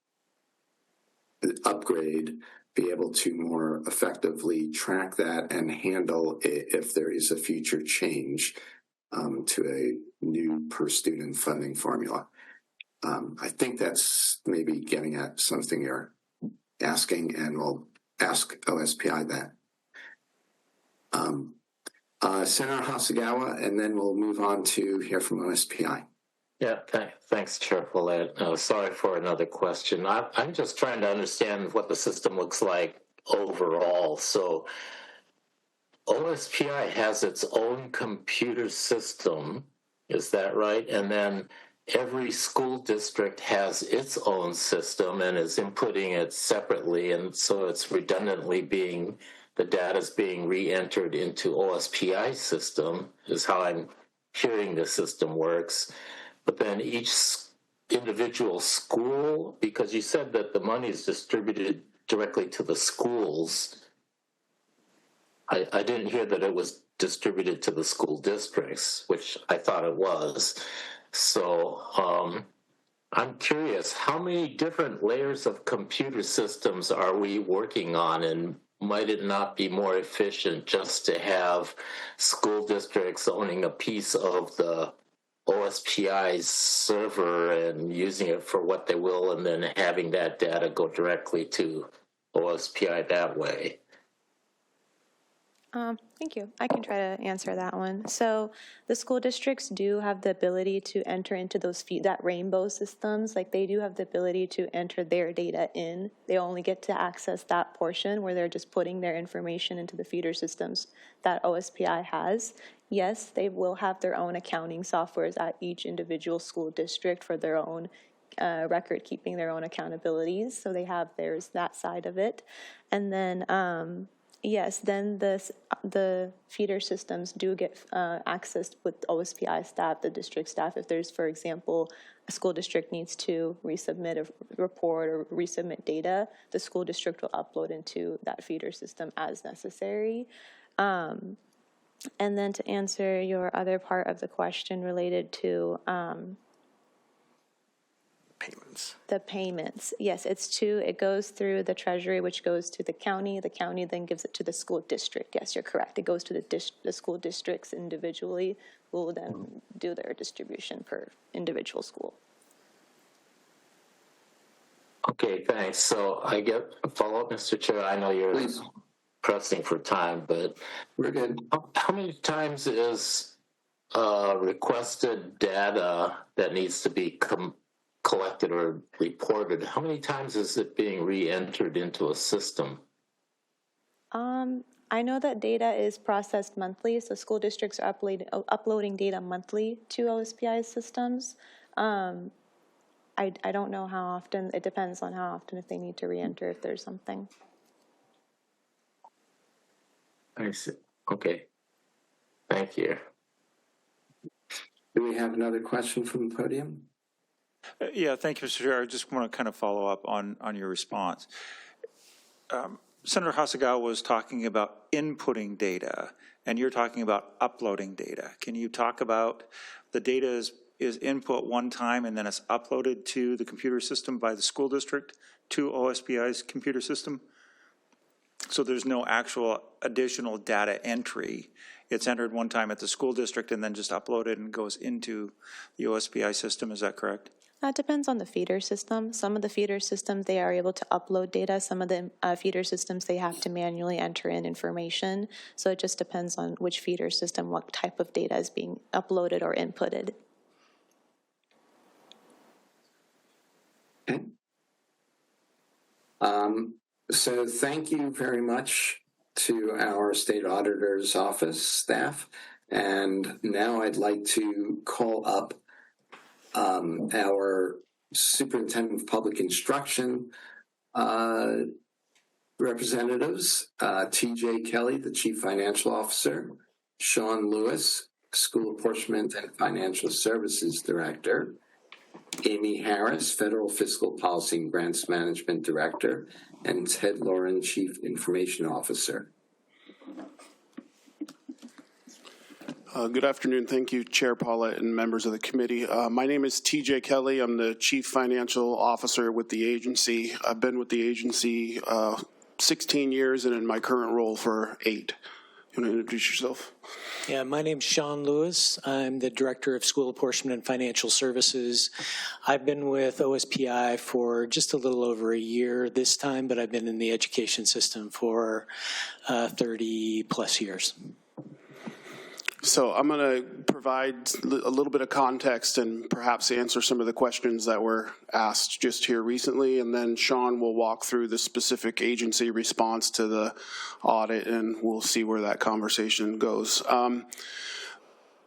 upgrade be able to more effectively track that and handle it if there is a future change to a new per student funding formula? I think that's maybe getting at something you're asking, and we'll ask OSPI that. Senator Hasagawa, and then we'll move on to hear from OSPI. Yeah, thanks, Chair Follett. Sorry for another question. I'm just trying to understand what the system looks like overall. So OSPI has its own computer system, is that right? And then every school district has its own system and is inputting it separately, and so it's redundantly the data is being re-entered into OSPI system, is how I'm hearing the system works. But then each individual school, because you said that the money is distributed directly to the schools, I didn't hear that it was distributed to the school districts, which I thought it was. So I'm curious, how many different layers of computer systems are we working on, and might it not be more efficient just to have school districts owning a piece of the OSPI's server and using it for what they will, and then having that data go directly to OSPI that way? Thank you. I can try to answer that one. So the school districts do have the ability to enter into those that rainbow systems. Like, they do have the ability to enter their data in. They only get to access that portion where they're just putting their information into the feeder systems that OSPI has. Yes, they will have their own accounting softwares at each individual school district for their own record keeping, their own accountabilities. So they have that side of it. And then yes, then the feeder systems do get accessed with OSPI staff, the district staff. If there's, for example, a school district needs to resubmit a report or resubmit data, the school district will upload into that feeder system as necessary. And then to answer your other part of the question related to the payments. Yes, it goes through the Treasury, which goes to the county. The county then gives it to the school district. Yes, you're correct. It goes to the school districts individually, who will then do their distribution per individual school. Okay, thanks. So I get a follow-up, Mr. Chair. I know you're pressing for time, but we're good. How many times is requested data that needs to be collected or reported, how many times is it being re-entered into a system? I know that data is processed monthly, so school districts are uploading data monthly to OSPI systems. I don't know how often. It depends on how often, if they need to re-enter, if there's something. I see. Okay. Thank you. Do we have another question from the podium? Yeah, thank you, Mr. Chair. I just want to kind of follow up on your response. Senator Hasagawa was talking about inputting data and you're talking about uploading data. Can you talk about the data is input one time and then it's uploaded to the computer system by the school district to OSPI's computer system? So there's no actual additional data entry. It's entered one time at the school district and then just uploaded and goes into the OSPI system, is that correct? It depends on the feeder system. Some of the feeder systems, they are able to upload data. Some of the feeder systems, they have to manually enter in information. So it just depends on which feeder system, what type of data is being uploaded or inputted. Okay. So thank you very much to our state auditor's office staff. And now I'd like to call up our Superintendent of Public Instruction representatives, T.J. Kelly, the Chief Financial Officer, Sean Lewis, School Apportionment and Financial Services Director, Amy Harris, Federal Fiscal Policy and Grants Management Director, and Ted Lauren, Chief Information Officer. Good afternoon. Thank you, Chair Paulette and members of the committee. My name is T.J. Kelly. I'm the Chief Financial Officer with the agency. I've been with the agency 16 years and in my current role for 8. You want to introduce yourself? Yeah, my name's Sean Lewis. I'm the Director of School Apportionment and Financial Services. I've been with OSPI for just a little over a year this time, but I've been in the education system for 30 plus years. So I'm going to provide a little bit of context and perhaps answer some of the questions that were asked just here recently, and then Sean will walk through the specific agency response to the audit, and we'll see where that conversation goes.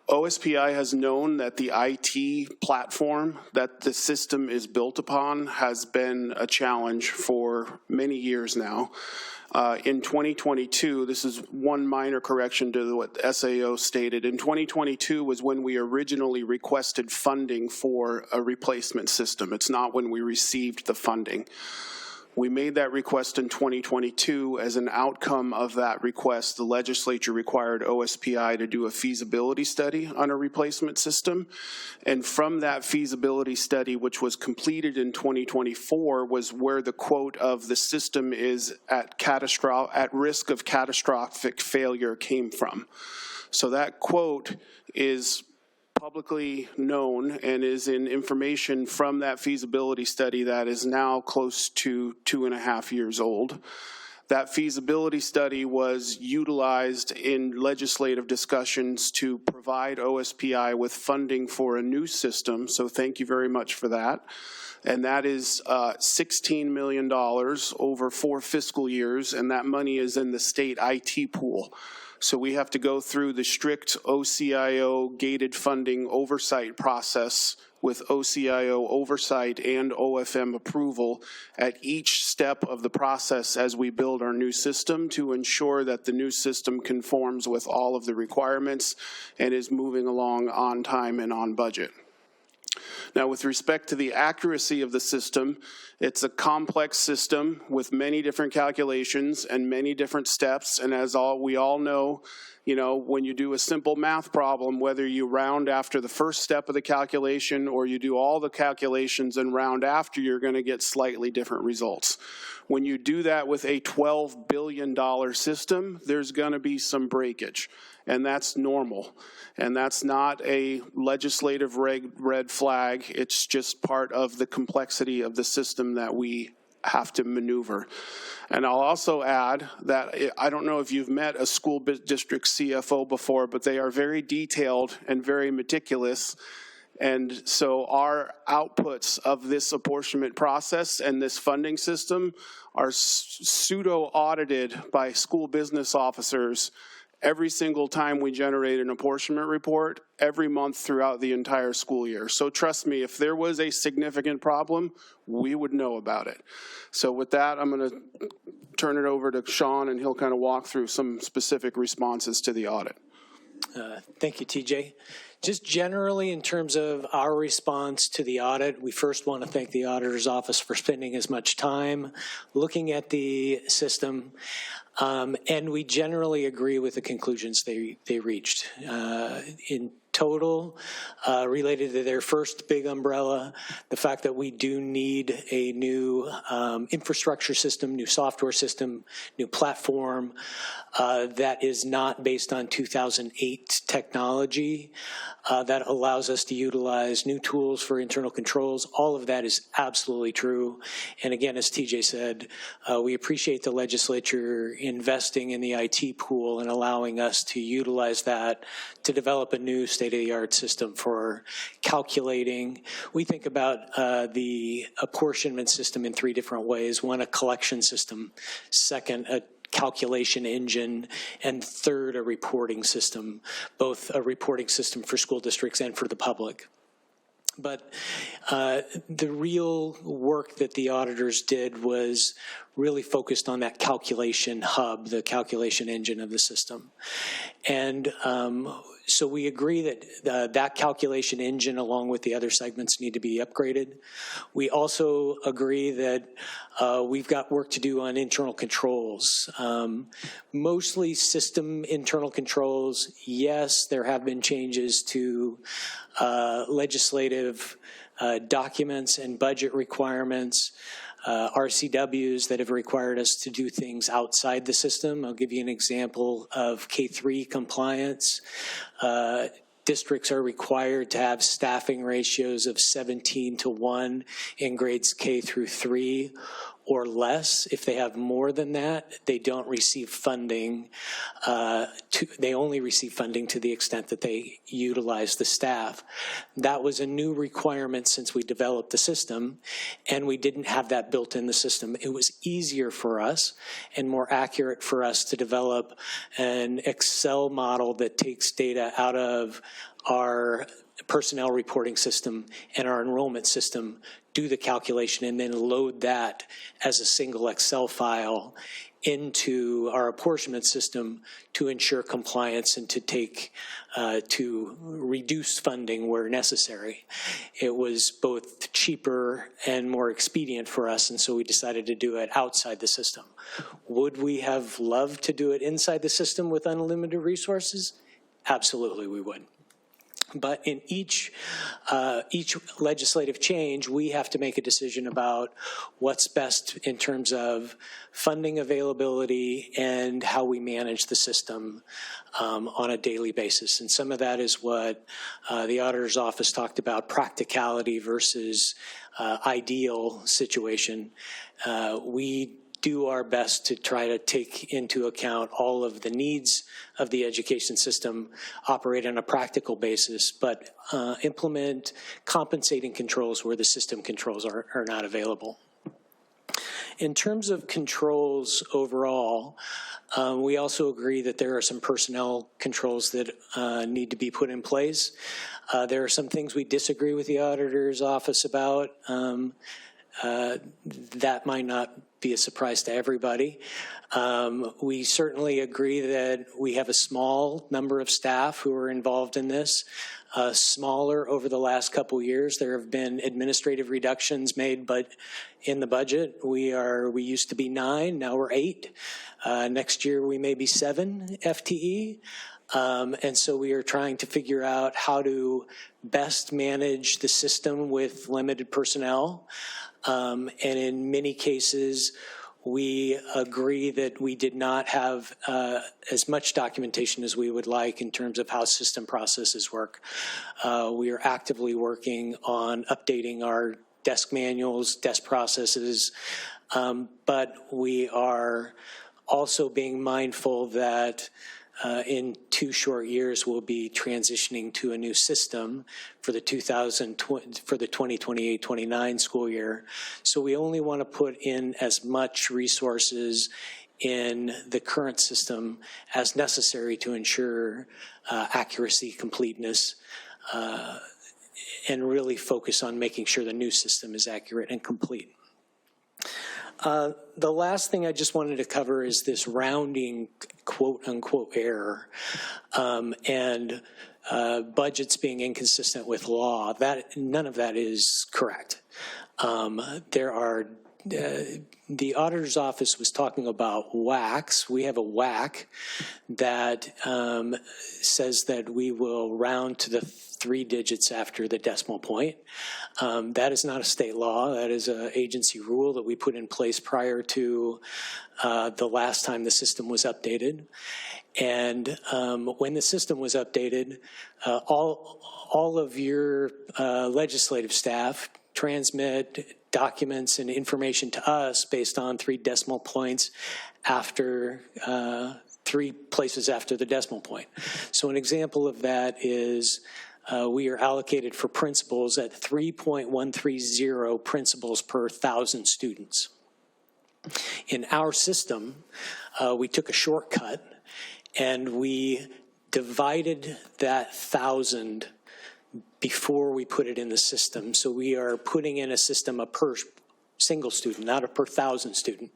OSPI has known that the IT platform that the system is built upon has been a challenge for many years now. In 2022, this is one minor correction to what SAO stated. In 2022 was when we originally requested funding for a replacement system. It's not when we received the funding. We made that request in 2022. As an outcome of that request, the legislature required OSPI to do a feasibility study on a replacement system. And from that feasibility study, which was completed in 2024, was where the quote of the system is at risk of catastrophic failure came from. So that quote is publicly known and is in information from that feasibility study that is now close to 2.5 years old. That feasibility study was utilized in legislative discussions to provide OSPI with funding for a new system, so thank you very much for that. And that is $16 million over 4 fiscal years, and that money is in the state IT pool. So we have to go through the strict OCIO gated funding oversight process with OCIO oversight and OFM approval at each step of the process as we build our new system to ensure that the new system conforms with all of the requirements and is moving along on time and on budget. Now, with respect to the accuracy of the system, it's a complex system with many different calculations and many different steps. And as we all know, when you do a simple math problem, whether you round after the first step of the calculation or you do all the calculations and round after, you're going to get slightly different results. When you do that with a $12 billion system, there's going to be some breakage, and that's normal. And that's not a legislative red flag. It's just part of the complexity of the system that we have to maneuver. And I'll also add that I don't know if you've met a school district CFO before, but they are very detailed and very meticulous. And so our outputs of this apportionment process and this funding system are pseudo-audited by school business officers every single time we generate an apportionment report, every month throughout the entire school year. So trust me, if there was a significant problem, we would know about it. So with that, I'm going to turn it over to Sean, and he'll kind of walk through some specific responses to the audit. Thank you, TJ. Just generally in terms of our response to the audit, we first want to thank the auditor's office for spending as much time looking at the system. And we generally agree with the conclusions they reached. In total, related to their first big umbrella, the fact that we do need a new infrastructure system, new software system, new platform that is not based on 2008 technology, that allows us to utilize new tools for internal controls. All of that is absolutely true. And again, as TJ said, we appreciate the legislature investing in the IT pool and allowing us to utilize that to develop a new state-of-the-art system for calculating. We think about the apportionment system in 3 different ways. One, a collection system. Second, a calculation engine, and third, a reporting system, both a reporting system for school districts and for the public. But the real work that the auditors did was really focused on that calculation hub, the calculation engine of the system. And so we agree that that calculation engine, along with the other segments, need to be upgraded. We also agree that we've got work to do on internal controls. Mostly system internal controls. Yes, there have been changes to legislative documents and budget requirements, RCWs that have required us to do things outside the system. I'll give you an example of K-3 compliance. Districts are required to have staffing ratios of 17:1 in grades K through 3 or less. If they have more than that, they don't receive funding. They only receive funding to the extent that they utilize the staff. That was a new requirement since we developed the system, and we didn't have that built in the system. It was easier for us and more accurate for us to develop an Excel model that takes data out of our personnel reporting system and our enrollment system, do the calculation, and then load that as a single Excel file into our apportionment system to ensure compliance and to to reduce funding where necessary. It was both cheaper and more expedient for us, and so we decided to do it outside the system. Would we have loved to do it inside the system with unlimited resources? Absolutely, we would. But in each legislative change, we have to make a decision about what's best in terms of funding availability and how we manage the system on a daily basis. And some of that is what the auditor's office talked about, practicality versus ideal situation. We do our best to try to take into account all of the needs of the education system, operate on a practical basis, but implement compensating controls where the system controls are not available. In terms of controls overall, we also agree that there are some personnel controls that need to be put in place. There are some things we disagree with the auditor's office about. That might not be a surprise to everybody. We certainly agree that we have a small number of staff who are involved in this. Smaller over the last couple years. There have been administrative reductions made, but in the budget, we used to be 9, now we're 8. Next year we may be 7 FTE. And so we are trying to figure out how to best manage the system with limited personnel. And in many cases, we agree that we did not have as much documentation as we would like in terms of how system processes work. We are actively working on updating our desk manuals, desk processes, but we are also being mindful that in 2 short years, we'll be transitioning to a new system for the 2028-29 school year. So we only want to put in as much resources in the current system as necessary to ensure accuracy, completeness, and really focus on making sure the new system is accurate and complete. The last thing I just wanted to cover is this rounding quote-unquote error and budgets being inconsistent with law. None of that is correct. There are the auditor's office was talking about WACs. We have a WAC that says that we will round to the 3 digits after the decimal point. That is not a state law. That is an agency rule that we put in place prior to the last time the system was updated. And when the system was updated, all of your legislative staff transmit documents and information to us based on 3 decimal points after 3 places after the decimal point. So an example of that is we are allocated for principals at 3.130 principals per 1,000 students. In our system, we took a shortcut and we divided that 1,000 before we put it in the system. So we are putting in a system a per single student, not a per 1,000 student.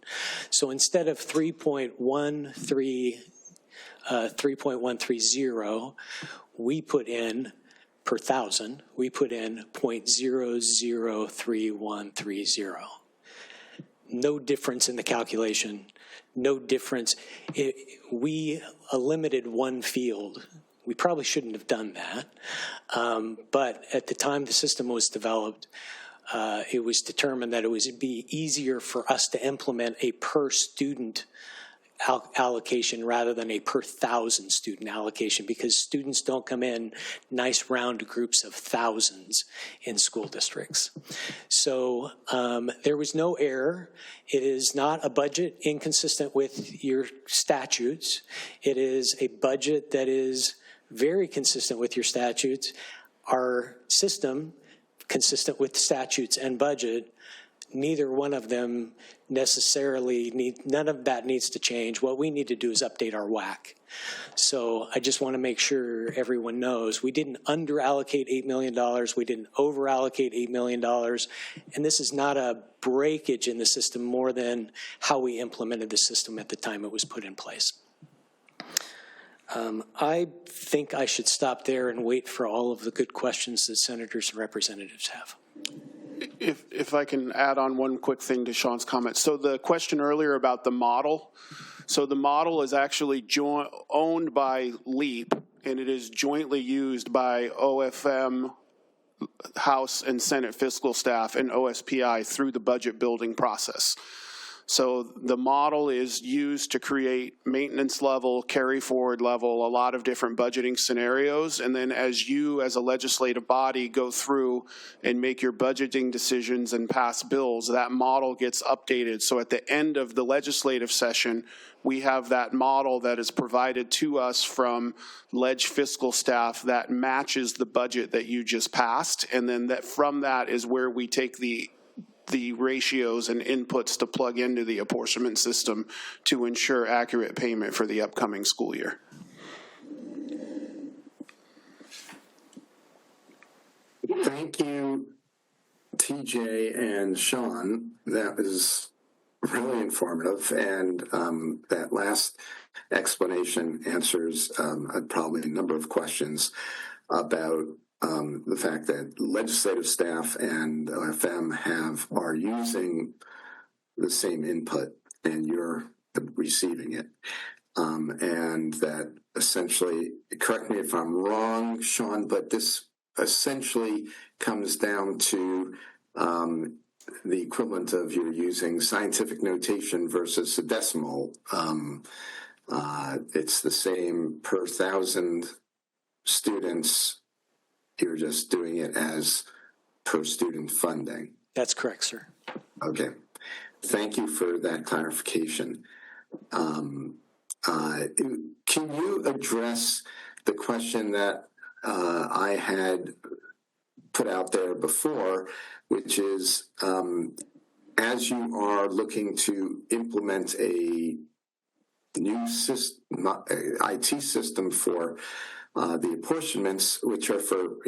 So instead of 3.130, we put in per 1,000, we put in 0.003130. No difference in the calculation, no difference. We limited one field. We probably shouldn't have done that, but at the time the system was developed, it was determined that it would be easier for us to implement a per student allocation rather than a per 1,000 student allocation, because students don't come in nice round groups of thousands in school districts. So there was no error. It is not a budget inconsistent with your statutes. It is a budget that is very consistent with your statutes. Our system, consistent with statutes and budget, neither one of them necessarily none of that needs to change. What we need to do is update our WAC. So I just want to make sure everyone knows we didn't under allocate $8 million. We didn't over allocate $8 million. And this is not a breakage in the system more than how we implemented the system at the time it was put in place. I think I should stop there and wait for all of the good questions that senators and representatives have. If I can add on one quick thing to Sean's comment. So the question earlier about the model. So the model is actually owned by LEAP, and it is jointly used by OFM, House and Senate fiscal staff, and OSPI through the budget building process. So the model is used to create maintenance level, carry forward level, a lot of different budgeting scenarios. And then as you as a legislative body go through and make your budgeting decisions and pass bills, that model gets updated. So at the end of the legislative session, we have that model that is provided to us from ledge fiscal staff that matches the budget that you just passed. And then that from that is where we take the ratios and inputs to plug into the apportionment system to ensure accurate payment for the upcoming school year. Thank you, TJ and Sean. That was really informative, and that last explanation answers probably a number of questions about the fact that legislative staff and OFM are using the same input and you're receiving it. And that essentially, correct me if I'm wrong, Sean, but this essentially comes down to the equivalent of you're using scientific notation versus a decimal. It's the same per 1,000 students. You're just doing it as per student funding. That's correct, sir. Okay. Thank you for that clarification. Can you address the question that I had put out there before, which is as you are looking to implement a new system, IT system for the apportionments, which are for,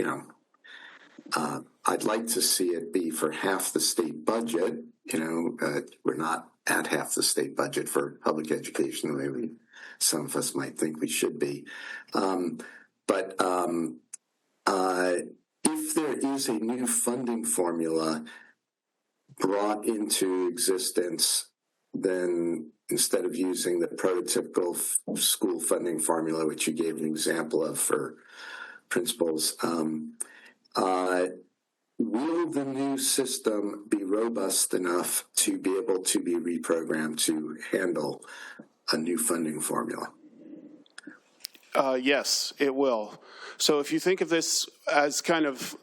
I'd like to see it be for half the state budget. We're not at half the state budget for public education the way some of us might think we should be. But if there is a new funding formula, brought into existence, then instead of using the prototypical school funding formula, which you gave an example of for principals, will the new system be robust enough to be able to be reprogrammed to handle a new funding formula? Yes, it will. So if you think of this as kind of,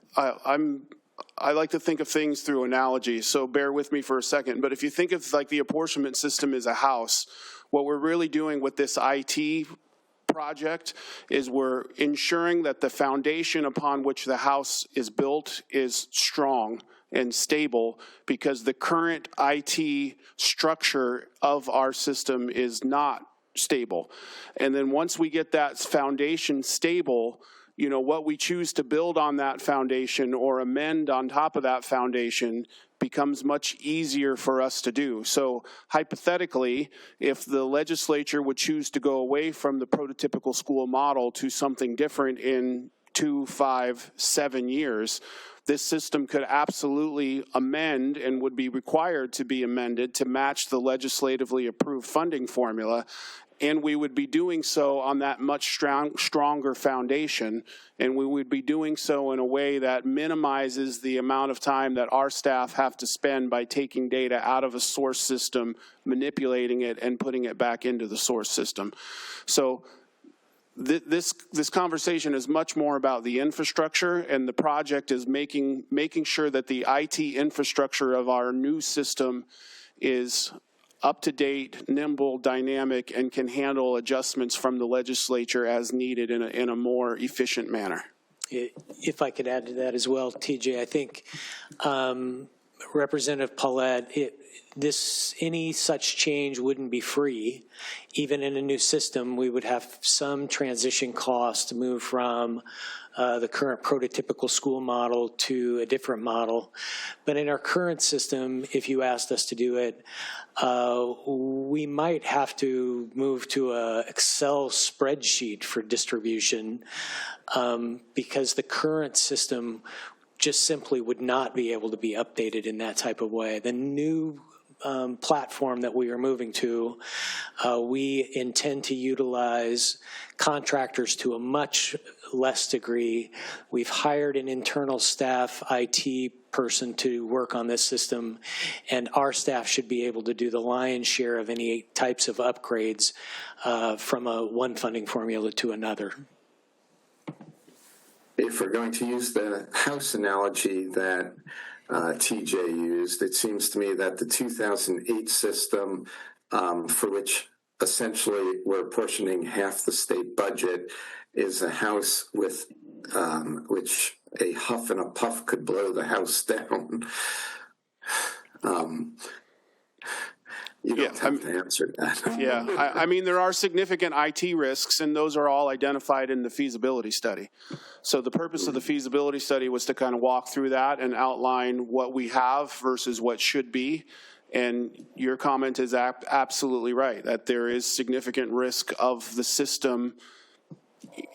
I like to think of things through analogy, so bear with me for a second. But if you think of like the apportionment system as a house, what we're really doing with this IT project is we're ensuring that the foundation upon which the house is built is strong and stable, because the current IT structure of our system is not stable. And then once we get that foundation stable, you know, what we choose to build on that foundation or amend on top of that foundation becomes much easier for us to do. So hypothetically, if the legislature would choose to go away from the prototypical school model to something different in 2, 5, 7 years, this system could absolutely amend and would be required to be amended to match the legislatively approved funding formula. And we would be doing so on that much stronger foundation, and we would be doing so in a way that minimizes the amount of time that our staff have to spend by taking data out of a source system, manipulating it, and putting it back into the source system. So this conversation is much more about the infrastructure, and the project is making sure that the IT infrastructure of our new system is up-to-date, nimble, dynamic, and can handle adjustments from the legislature as needed in a more efficient manner. If I could add to that as well, TJ, I think Representative Paulette, any such change wouldn't be free. Even in a new system, we would have some transition costs to move from the current prototypical school model to a different model. But in our current system, if you asked us to do it, we might have to move to an Excel spreadsheet for distribution because the current system just simply would not be able to be updated in that type of way. The new platform that we are moving to, we intend to utilize contractors to a much less degree. We've hired an internal staff IT person to work on this system, and our staff should be able to do the lion's share of any types of upgrades from one funding formula to another. If we're going to use the house analogy that TJ used, it seems to me that the 2008 system, for which essentially we're apportioning half the state budget, is a house with which a huff and a puff could blow the house down. You don't have to answer that. Yeah, I mean, there are significant IT risks, and those are all identified in the feasibility study. So the purpose of the feasibility study was to kind of walk through that and outline what we have versus what should be. And your comment is absolutely right, that there is significant risk of the system,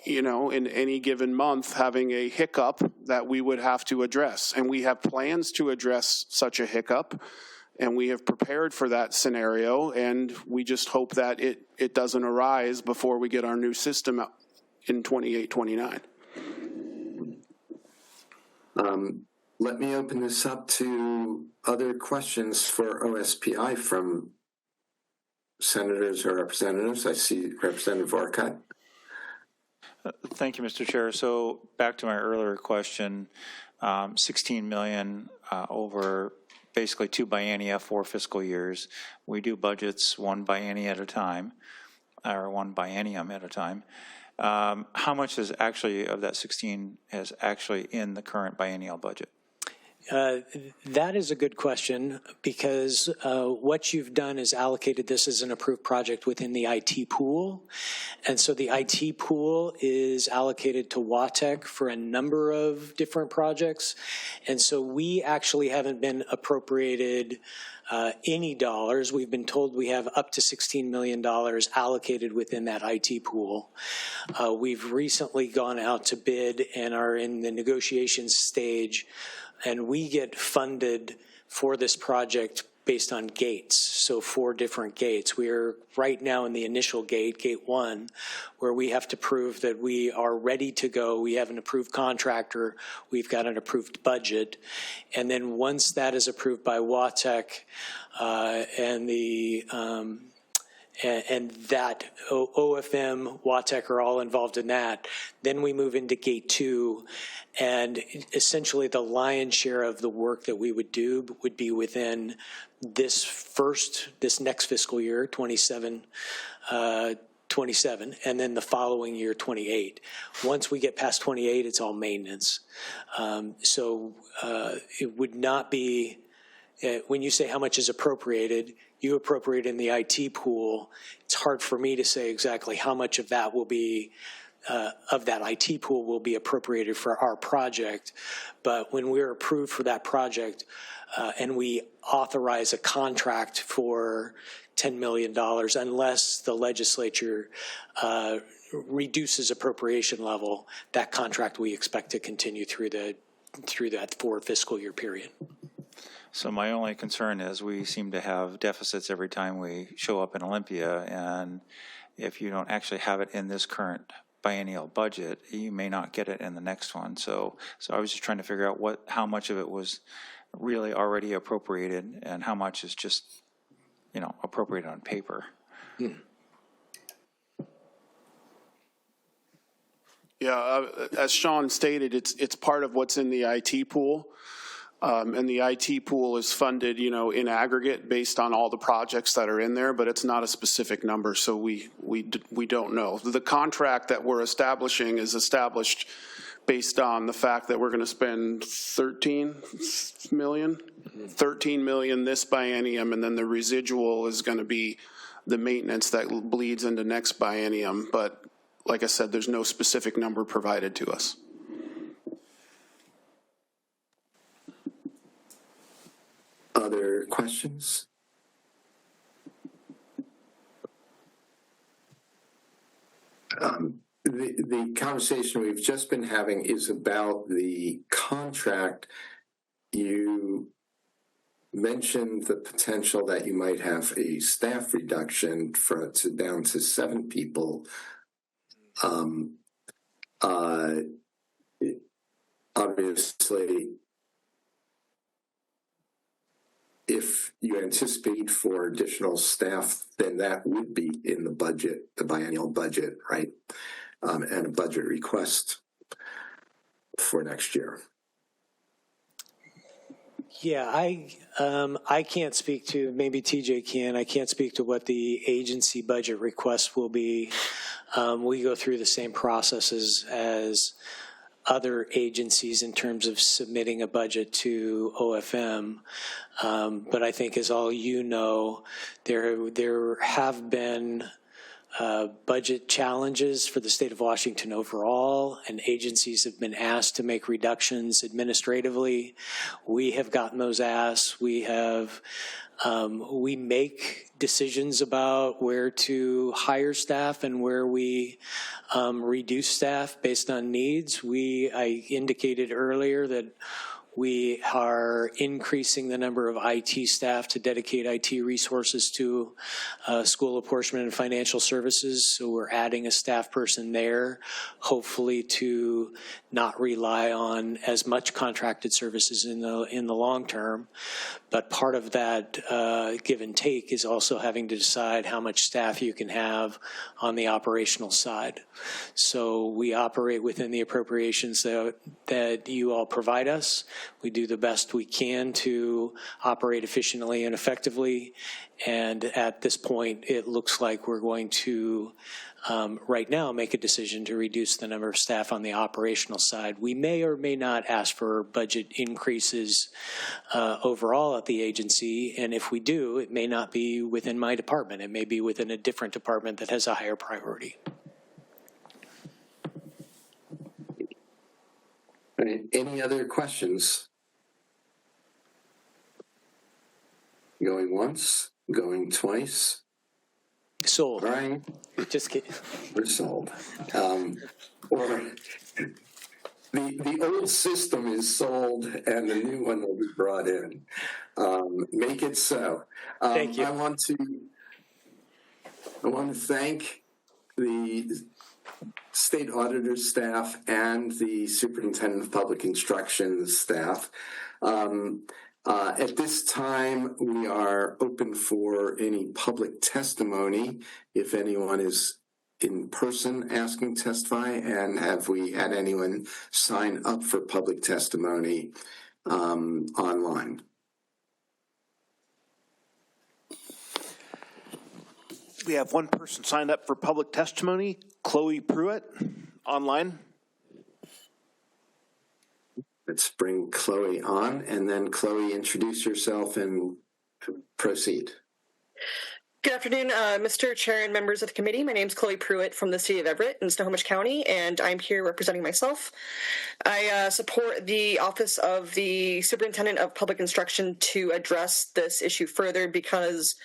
you know, in any given month having a hiccup that we would have to address. And we have plans to address such a hiccup, and we have prepared for that scenario, and we just hope that it doesn't arise before we get our new system out in 28, 29. Let me open this up to other questions for OSPI from senators or representatives. I see Representative Orcutt. Thank you, Mr. Chair. So back to my earlier question, 16 million over basically 2 biennia, 4 fiscal years. We do budgets 1 biennia at a time, or 1 biennium at a time. How much is actually of that 16 is actually in the current biennial budget? That is a good question, because what you've done is allocated this as an approved project within the IT pool. And so the IT pool is allocated to WATEC for a number of different projects. And so we actually haven't been appropriated any dollars. We've been told we have up to $16 million allocated within that IT pool. We've recently gone out to bid and are in the negotiations stage, and we get funded for this project based on gates, so 4 different gates. We are right now in the initial gate, gate 1, where we have to prove that we are ready to go. We have an approved contractor, we've got an approved budget, and then once that is approved by WATEC and that OFM, WATEC are all involved in that. Then we move into gate 2, and essentially the lion's share of the work that we would do would be within this next fiscal year, 27, and then the following year, 28. Once we get past 28, it's all maintenance. So it would not be, when you say how much is appropriated, you appropriate in the IT pool. It's hard for me to say exactly how much of that will be, of that IT pool will be appropriated for our project. But when we're approved for that project and we authorize a contract for $10 million, unless the legislature reduces appropriation level, that contract we expect to continue through that 4 fiscal year period. So my only concern is we seem to have deficits every time we show up in Olympia, and if you don't actually have it in this current biennial budget, you may not get it in the next one. So I was just trying to figure out how much of it was really already appropriated and how much is just, appropriated on paper. Yeah, as Sean stated, it's part of what's in the IT pool. And the IT pool is funded, in aggregate based on all the projects that are in there, but it's not a specific number, so we don't know. The contract that we're establishing is established based on the fact that we're going to spend $13 million this biennium, and then the residual is going to be the maintenance that bleeds into next biennium. But like I said, there's no specific number provided to us. Other questions? The conversation we've just been having is about the contract. You mentioned the potential that you might have a staff reduction down to 7 people. Obviously, if you anticipate for additional staff, then that would be in the budget, the biennial budget, right? And a budget request for next year. Yeah, I can't speak to, maybe TJ can, I can't speak to what the agency budget request will be. We go through the same processes as other agencies in terms of submitting a budget to OFM. But I think, as all you know, there have been budget challenges for the state of Washington overall, and agencies have been asked to make reductions administratively. We have gotten those asks. We make decisions about where to hire staff and where we reduce staff based on needs. I indicated earlier that we are increasing the number of IT staff to dedicate IT resources to school apportionment and financial services. So we're adding a staff person there, hopefully to not rely on as much contracted services in the long term. But part of that give and take is also having to decide how much staff you can have on the operational side. So we operate within the appropriations that you all provide us. We do the best we can to operate efficiently and effectively. And at this point, it looks like we're going to right now make a decision to reduce the number of staff on the operational side. We may or may not ask for budget increases overall at the agency, and if we do, it may not be within my department. It may be within a different department that has a higher priority. Any other questions? Going once, going twice. Sold. Right. Just kidding. We're sold. Or the old system is sold and the new one will be brought in. Make it so. Thank you. I want to thank the state auditor staff and the superintendent of public instruction staff. At this time, we are open for any public testimony if anyone is in person asking to testify, and have we had anyone sign up for public testimony online? We have one person signed up for public testimony, Chloe Pruitt, online. Let's bring Chloe on, and then Chloe, introduce yourself and proceed. Good afternoon, Mr. Chair and members of the committee. My name is Chloe Pruitt from the city of Everett in Snohomish County, and I'm here representing myself. I support the Office of the Superintendent of Public Instruction to address this issue further because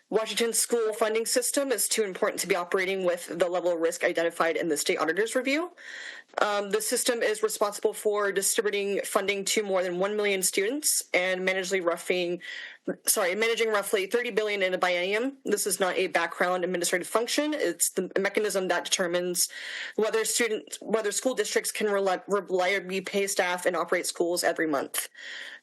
Washington's school funding system is too important to be operating with the level of risk identified in the state auditor's review. The system is responsible for distributing funding to more than 1 million students and managing roughly $30 billion in a biennium. This is not a background administrative function. It's the mechanism that determines whether school districts can reliably pay staff and operate schools every month.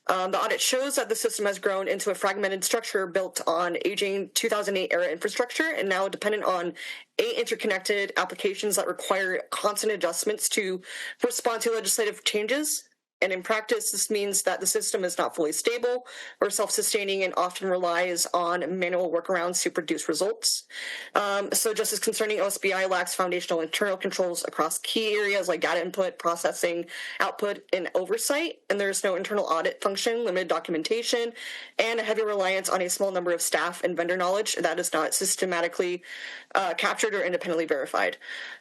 The audit shows that the system has grown into a fragmented structure built on aging 2008 era infrastructure and now dependent on 8 interconnected applications that require constant adjustments to respond to legislative changes. And in practice, this means that the system is not fully stable or self-sustaining and often relies on manual workarounds to produce results. So just as concerning, OSPI lacks foundational internal controls across key areas like data input, processing, output, and oversight. And there's no internal audit function, limited documentation, and a heavy reliance on a small number of staff and vendor knowledge that is not systematically captured or independently verified.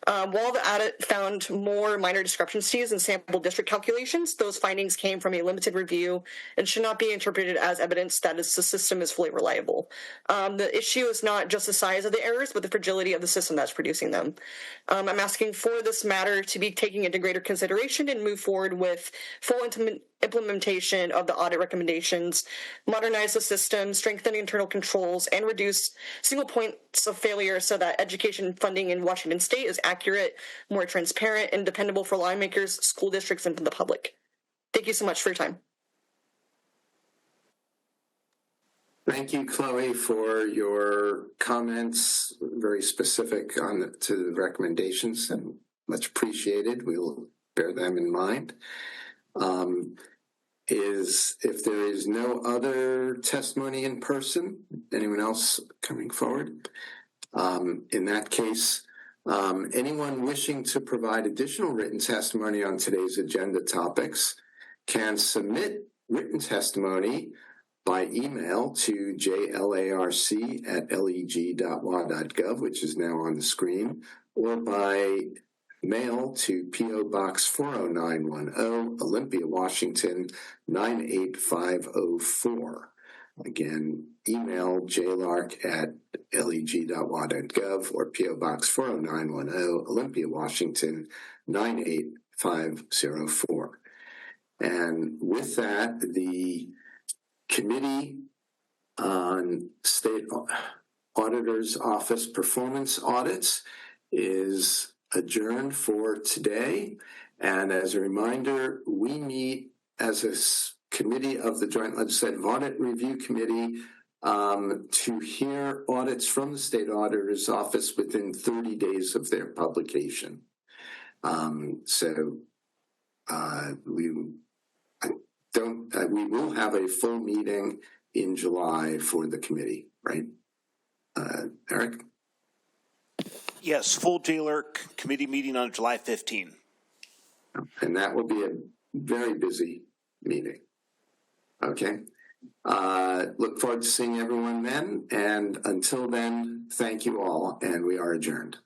While the audit found more minor discrepancies in sample district calculations, those findings came from a limited review and should not be interpreted as evidence that the system is fully reliable. The issue is not just the size of the errors, but the fragility of the system that's producing them. I'm asking for this matter to be taken into greater consideration and move forward with full implementation of the audit recommendations, modernize the system, strengthen internal controls, and reduce single points of failure so that education funding in Washington State is accurate, more transparent, and dependable for lawmakers, school districts, and the public. Thank you so much for your time. Thank you, Chloe, for your comments, very specific to the recommendations, and much appreciated. We'll bear them in mind. If there is no other testimony in person, anyone else coming forward? In that case, anyone wishing to provide additional written testimony on today's agenda topics can submit written testimony by email to jlarc@leg.wa.gov, which is now on the screen, or by mail to P.O. Box 40910, Olympia, Washington, 98504. Again, email jlarc@leg.wa.gov or P.O. Box 40910, Olympia, Washington, 98504. And with that, the Committee on State Auditor's Office Performance Audits is adjourned for today. And as a reminder, we meet as a committee of the Joint Legislative Audit Review Committee to hear audits from the State Auditor's Office within 30 days of their publication. We will have a full meeting in July for the committee, right? Eric? Yes, full JLERC committee meeting on July 15. And that will be a very busy meeting. Okay. Look forward to seeing everyone then. And until then, thank you all, and we are adjourned.